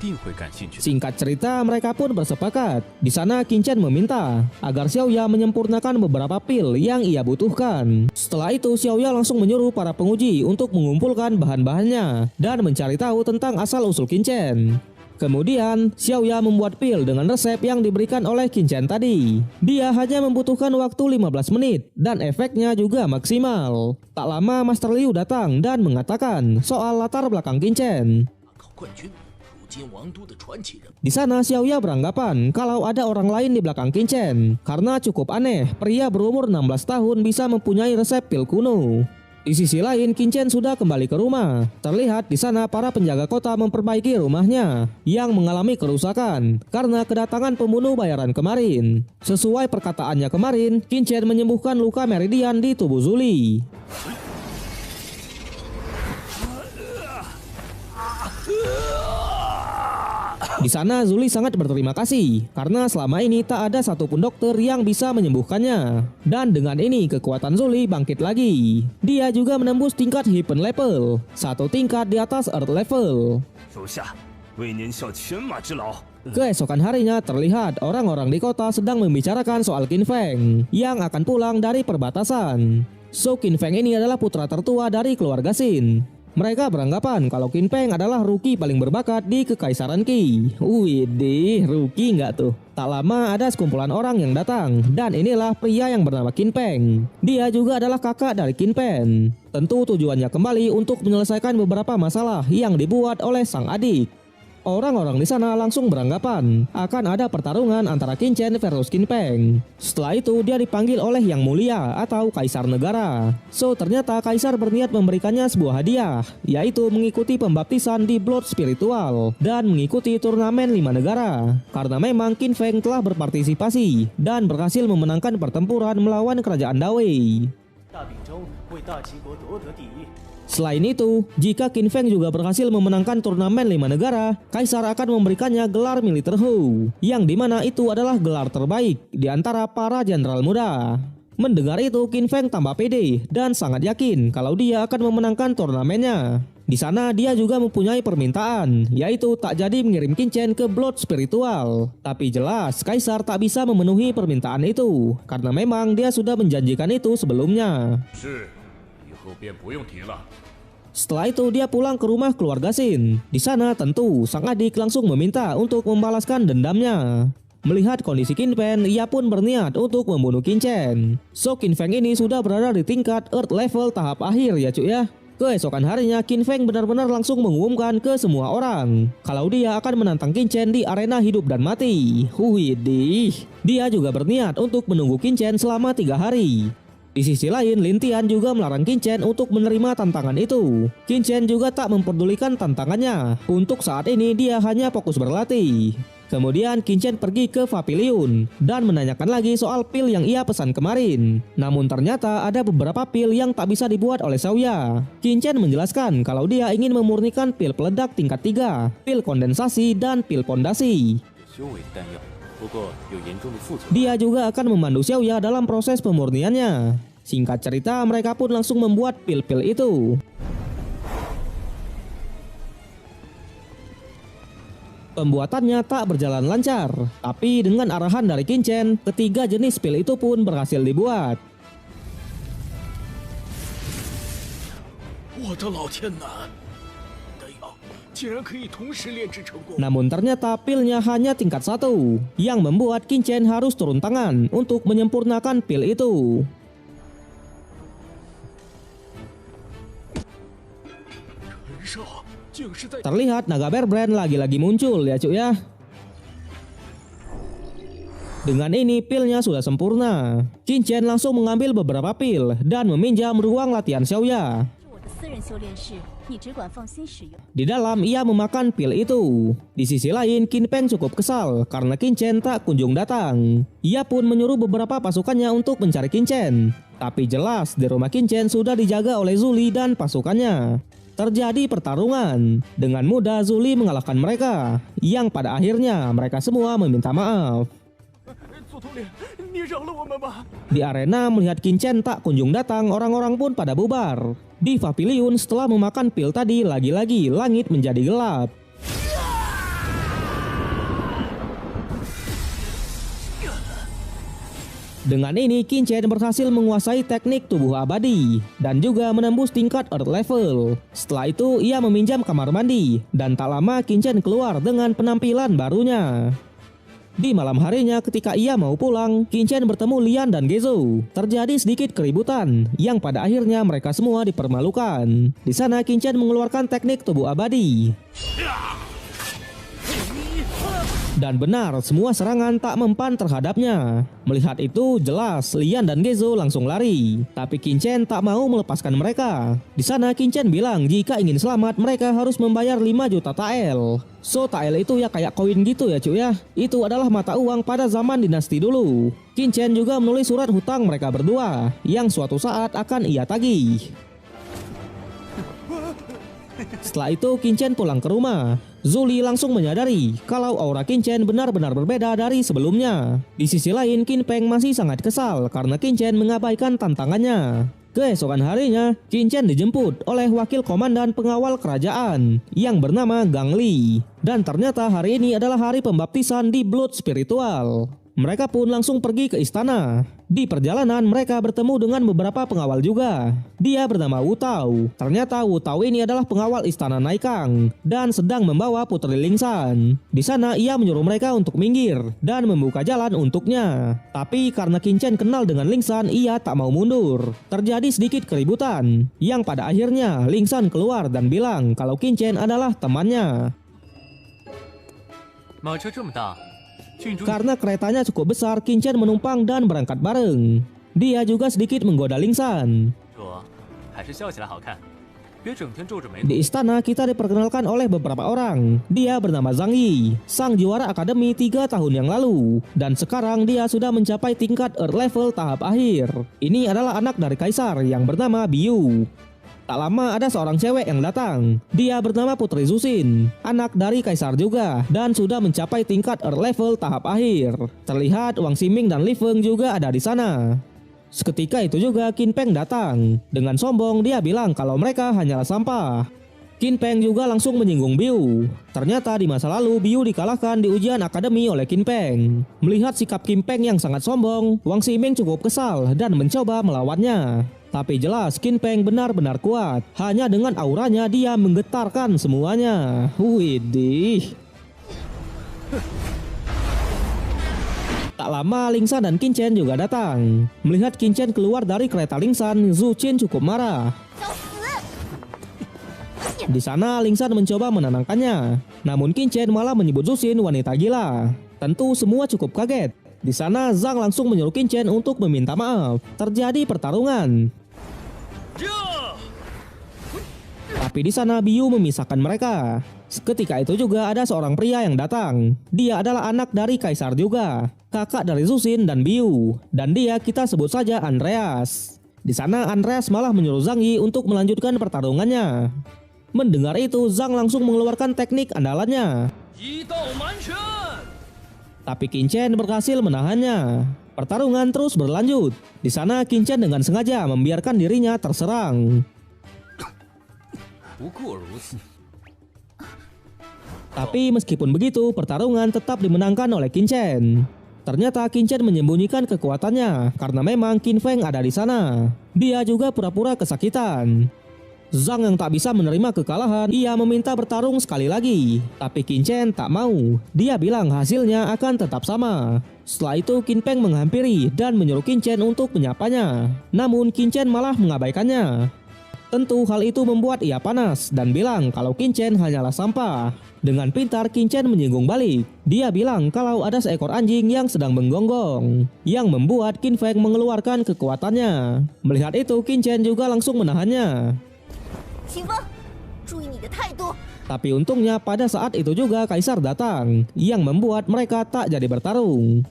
[SPEAKER 2] 定会感兴趣的。
[SPEAKER 1] Singkat cerita, mereka pun bersepakat. Di sana Qin Chen meminta agar Xiaoya menyempurnakan beberapa pil yang ia butuhkan. Setelah itu Xiaoya langsung menyuruh para penguji untuk mengumpulkan bahan-bahannya dan mencari tahu tentang asal-usul Qin Chen. Kemudian Xiaoya membuat pil dengan resep yang diberikan oleh Qin Chen tadi. Dia hanya membutuhkan waktu 15 menit dan efeknya juga maksimal. Tak lama Master Liu datang dan mengatakan soal latar belakang Qin Chen.
[SPEAKER 3] 冠军，如今王都的传奇人。
[SPEAKER 1] Di sana Xiaoya beranggapan kalau ada orang lain di belakang Qin Chen karena cukup aneh pria berumur 16 tahun bisa mempunyai resep pil kuno. Di sisi lain Qin Chen sudah kembali ke rumah. Terlihat di sana para penjaga kota memperbaiki rumahnya yang mengalami kerusakan karena kedatangan pembunuh bayaran kemarin. Sesuai perkataannya kemarin, Qin Chen menyembuhkan luka meridian di tubuh Zuli. Di sana Zuli sangat berterima kasih karena selama ini tak ada satupun dokter yang bisa menyembuhkannya. Dan dengan ini kekuatan Zuli bangkit lagi. Dia juga menembus tingkat Heaven level, satu tingkat di atas Earth level.
[SPEAKER 4] 属下为您效犬马之劳。
[SPEAKER 1] Keesokan harinya terlihat orang-orang di kota sedang membicarakan soal Qin Feng yang akan pulang dari perbatasan. So Qin Feng ini adalah putra tertua dari keluarga Xin. Mereka beranggapan kalau Qin Feng adalah rookie paling berbakat di Kekaisaran Qi. Widih, rookie nggak tuh? Tak lama ada sekumpulan orang yang datang, dan inilah pria yang bernama Qin Feng. Dia juga adalah kakak dari Qin Pen. Tentu tujuannya kembali untuk menyelesaikan beberapa masalah yang dibuat oleh sang adik. Orang-orang di sana langsung beranggapan akan ada pertarungan antara Qin Chen versus Qin Feng. Setelah itu dia dipanggil oleh Yang Mulia atau Kaisar Negara. So ternyata Kaisar berniat memberikannya sebuah hadiah, yaitu mengikuti pembaptisan di Blood Spiritual dan mengikuti turnamen 5 negara. Karena memang Qin Feng telah berpartisipasi dan berhasil memenangkan pertempuran melawan kerajaan Dawei.
[SPEAKER 2] 大秉州为大齐国夺得第一。
[SPEAKER 1] Selain itu, jika Qin Feng juga berhasil memenangkan turnamen 5 negara, Kaisar akan memberikannya gelar Militer Hou, yang dimana itu adalah gelar terbaik di antara para jenderal muda. Mendengar itu, Qin Feng tambah pede dan sangat yakin kalau dia akan memenangkan turnamennya. Di sana dia juga mempunyai permintaan, yaitu tak jadi mengirim Qin Chen ke Blood Spiritual. Tapi jelas Kaisar tak bisa memenuhi permintaan itu, karena memang dia sudah menjanjikan itu sebelumnya.
[SPEAKER 4] 是，以后便不用提了。
[SPEAKER 1] Setelah itu dia pulang ke rumah keluarga Xin. Di sana tentu sang adik langsung meminta untuk membalaskan dendamnya. Melihat kondisi Qin Pen, ia pun berniat untuk membunuh Qin Chen. So Qin Feng ini sudah berada di tingkat Earth level tahap akhir ya cuy ya. Keesokan harinya Qin Feng benar-benar langsung mengumumkan ke semua orang kalau dia akan menantang Qin Chen di arena hidup dan mati. Widih. Dia juga berniat untuk menunggu Qin Chen selama 3 hari. Di sisi lain, Lin Tian juga melarang Qin Chen untuk menerima tantangan itu. Qin Chen juga tak memperdulikan tantangannya. Untuk saat ini dia hanya fokus berlatih. Kemudian Qin Chen pergi ke pavilion dan menanyakan lagi soal pil yang ia pesan kemarin. Namun ternyata ada beberapa pil yang tak bisa dibuat oleh Xiaoya. Qin Chen menjelaskan kalau dia ingin memurnikan pil peledak tingkat 3, pil kondensasi dan pil pondasi.
[SPEAKER 2] 修为弹药，不过有严重的副作用。
[SPEAKER 1] Dia juga akan memandu Xiaoya dalam proses pemurniannya. Singkat cerita, mereka pun langsung membuat pil-pil itu. Pembuatannya tak berjalan lancar, tapi dengan arahan dari Qin Chen, ketiga jenis pil itu pun berhasil dibuat.
[SPEAKER 3] 我的老天呐！弹药竟然可以同时炼制成功！
[SPEAKER 1] Namun ternyata pilnya hanya tingkat 1, yang membuat Qin Chen harus turun tangan untuk menyempurnakan pil itu.
[SPEAKER 3] 陈少竟是在
[SPEAKER 1] Terlihat naga Bear Brand lagi-lagi muncul ya cuy ya. Dengan ini pilnya sudah sempurna. Qin Chen langsung mengambil beberapa pil dan meminjam ruang latihan Xiaoya.
[SPEAKER 5] 是我的私人修炼室，你只管放心使用。
[SPEAKER 1] Di dalam ia memakan pil itu. Di sisi lain Qin Pen cukup kesal karena Qin Chen tak kunjung datang. Ia pun menyuruh beberapa pasukannya untuk mencari Qin Chen. Tapi jelas di rumah Qin Chen sudah dijaga oleh Zuli dan pasukannya. Terjadi pertarungan. Dengan mudah Zuli mengalahkan mereka, yang pada akhirnya mereka semua meminta maaf.
[SPEAKER 3] 左统领，你饶了我们吧！
[SPEAKER 1] Di arena melihat Qin Chen tak kunjung datang, orang-orang pun pada bubar. Di pavilion setelah memakan pil tadi, lagi-lagi langit menjadi gelap. Dengan ini, Qin Chen berhasil menguasai teknik tubuh abadi dan juga menembus tingkat Earth level. Setelah itu, ia meminjam kamar mandi dan tak lama Qin Chen keluar dengan penampilan barunya. Di malam harinya ketika ia mau pulang, Qin Chen bertemu Lian dan Gezo. Terjadi sedikit keributan yang pada akhirnya mereka semua dipermalukan. Di sana Qin Chen mengeluarkan teknik tubuh abadi. Dan benar, semua serangan tak mempan terhadapnya. Melihat itu, jelas Lian dan Gezo langsung lari. Tapi Qin Chen tak mau melepaskan mereka. Di sana Qin Chen bilang jika ingin selamat mereka harus membayar 5 juta tael. So tael itu ya kayak koin gitu ya cuy ya. Itu adalah mata uang pada zaman dinasti dulu. Qin Chen juga menulis surat hutang mereka berdua yang suatu saat akan ia tagih. Setelah itu Qin Chen pulang ke rumah. Zhou Li langsung menyadari kalau aura Qin Chen benar-benar berbeda dari sebelumnya. Di sisi lain, Qin Peng masih sangat kesal karena Qin Chen mengabaikan tantangannya. Keesokan harinya, Qin Chen dijemput oleh wakil komandan pengawal kerajaan yang bernama Gang Li. Dan ternyata hari ini adalah hari pembaptisan di Blood Spiritual. Mereka pun langsung pergi ke istana. Di perjalanan mereka bertemu dengan beberapa pengawal juga. Dia bernama Wu Tao. Ternyata Wu Tao ini adalah pengawal istana Naikang dan sedang membawa Putri Lingsan. Di sana ia menyuruh mereka untuk minggir dan membuka jalan untuknya. Tapi karena Qin Chen kenal dengan Lingsan, ia tak mau mundur. Terjadi sedikit keributan yang pada akhirnya Lingsan keluar dan bilang kalau Qin Chen adalah temannya. Karena keretanya cukup besar, Qin Chen menumpang dan berangkat bareng. Dia juga sedikit menggoda Lingsan. Di istana kita diperkenalkan oleh beberapa orang. Dia bernama Zhang Yi, sang juara akademi 3 tahun yang lalu. Dan sekarang dia sudah mencapai tingkat Earth level tahap akhir. Ini adalah anak dari kaisar yang bernama Biu. Tak lama ada seorang cewek yang datang. Dia bernama Putri Zuxin, anak dari kaisar juga, dan sudah mencapai tingkat Earth level tahap akhir. Terlihat Wang Ximing dan Li Feng juga ada di sana. Seketika itu juga Qin Peng datang. Dengan sombong dia bilang kalau mereka hanyalah sampah. Qin Peng juga langsung menyinggung Biu. Ternyata di masa lalu Biu dikalahkan di ujian akademi oleh Qin Peng. Melihat sikap Qin Peng yang sangat sombong, Wang Ximing cukup kesal dan mencoba melawannya. Tapi jelas Qin Peng benar-benar kuat. Hanya dengan auranya dia menggetarkan semuanya. Widih. Tak lama Lingsan dan Qin Chen juga datang. Melihat Qin Chen keluar dari kereta Lingsan, Zhu Qin cukup marah. Di sana Lingsan mencoba menenangkannya. Namun Qin Chen malah menyebut Zhu Qin wanita gila. Tentu semua cukup kaget. Di sana Zhang langsung menyuruh Qin Chen untuk meminta maaf. Terjadi pertarungan. Tapi di sana Biu memisahkan mereka. Ketika itu juga ada seorang pria yang datang. Dia adalah anak dari kaisar juga, kakak dari Zhu Qin dan Biu. Dan dia kita sebut saja Andreas. Di sana Andreas malah menyuruh Zhang Yi untuk melanjutkan pertarungannya. Mendengar itu Zhang langsung mengeluarkan teknik andalannya. Tapi Qin Chen berhasil menahannya. Pertarungan terus berlanjut. Di sana Qin Chen dengan sengaja membiarkan dirinya terserang. Tapi meskipun begitu, pertarungan tetap dimenangkan oleh Qin Chen. Ternyata Qin Chen menyembunyikan kekuatannya karena memang Qin Feng ada di sana. Dia juga pura-pura kesakitan. Zhang yang tak bisa menerima kekalahan, ia meminta bertarung sekali lagi. Tapi Qin Chen tak mau. Dia bilang hasilnya akan tetap sama. Setelah itu Qin Peng menghampiri dan menyuruh Qin Chen untuk menyapanya. Namun Qin Chen malah mengabaikannya. Tentu hal itu membuat ia panas dan bilang kalau Qin Chen hanyalah sampah. Dengan pintar Qin Chen menyinggung balik. Dia bilang kalau ada seekor anjing yang sedang menggonggong, yang membuat Qin Feng mengeluarkan kekuatannya. Melihat itu Qin Chen juga langsung menahannya. Tapi untungnya pada saat itu juga kaisar datang, yang membuat mereka tak jadi bertarung.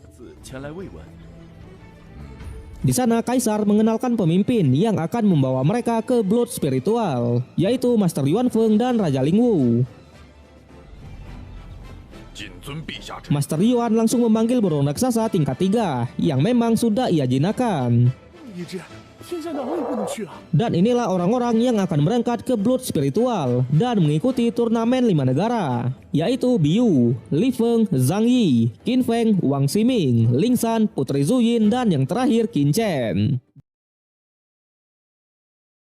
[SPEAKER 1] Di sana kaisar mengenalkan pemimpin yang akan membawa mereka ke Blood Spiritual, yaitu Master Yuan Feng dan Raja Lingwu. Master Yuan langsung memanggil burung raksasa tingkat 3 yang memang sudah ia jinakkan.
[SPEAKER 3] 现在哪里不能去啊？
[SPEAKER 1] Dan inilah orang-orang yang akan berangkat ke Blood Spiritual dan mengikuti turnamen 5 negara, yaitu Biu, Li Feng, Zhang Yi, Qin Feng, Wang Ximing, Ling San, Putri Zuyin, dan yang terakhir Qin Chen.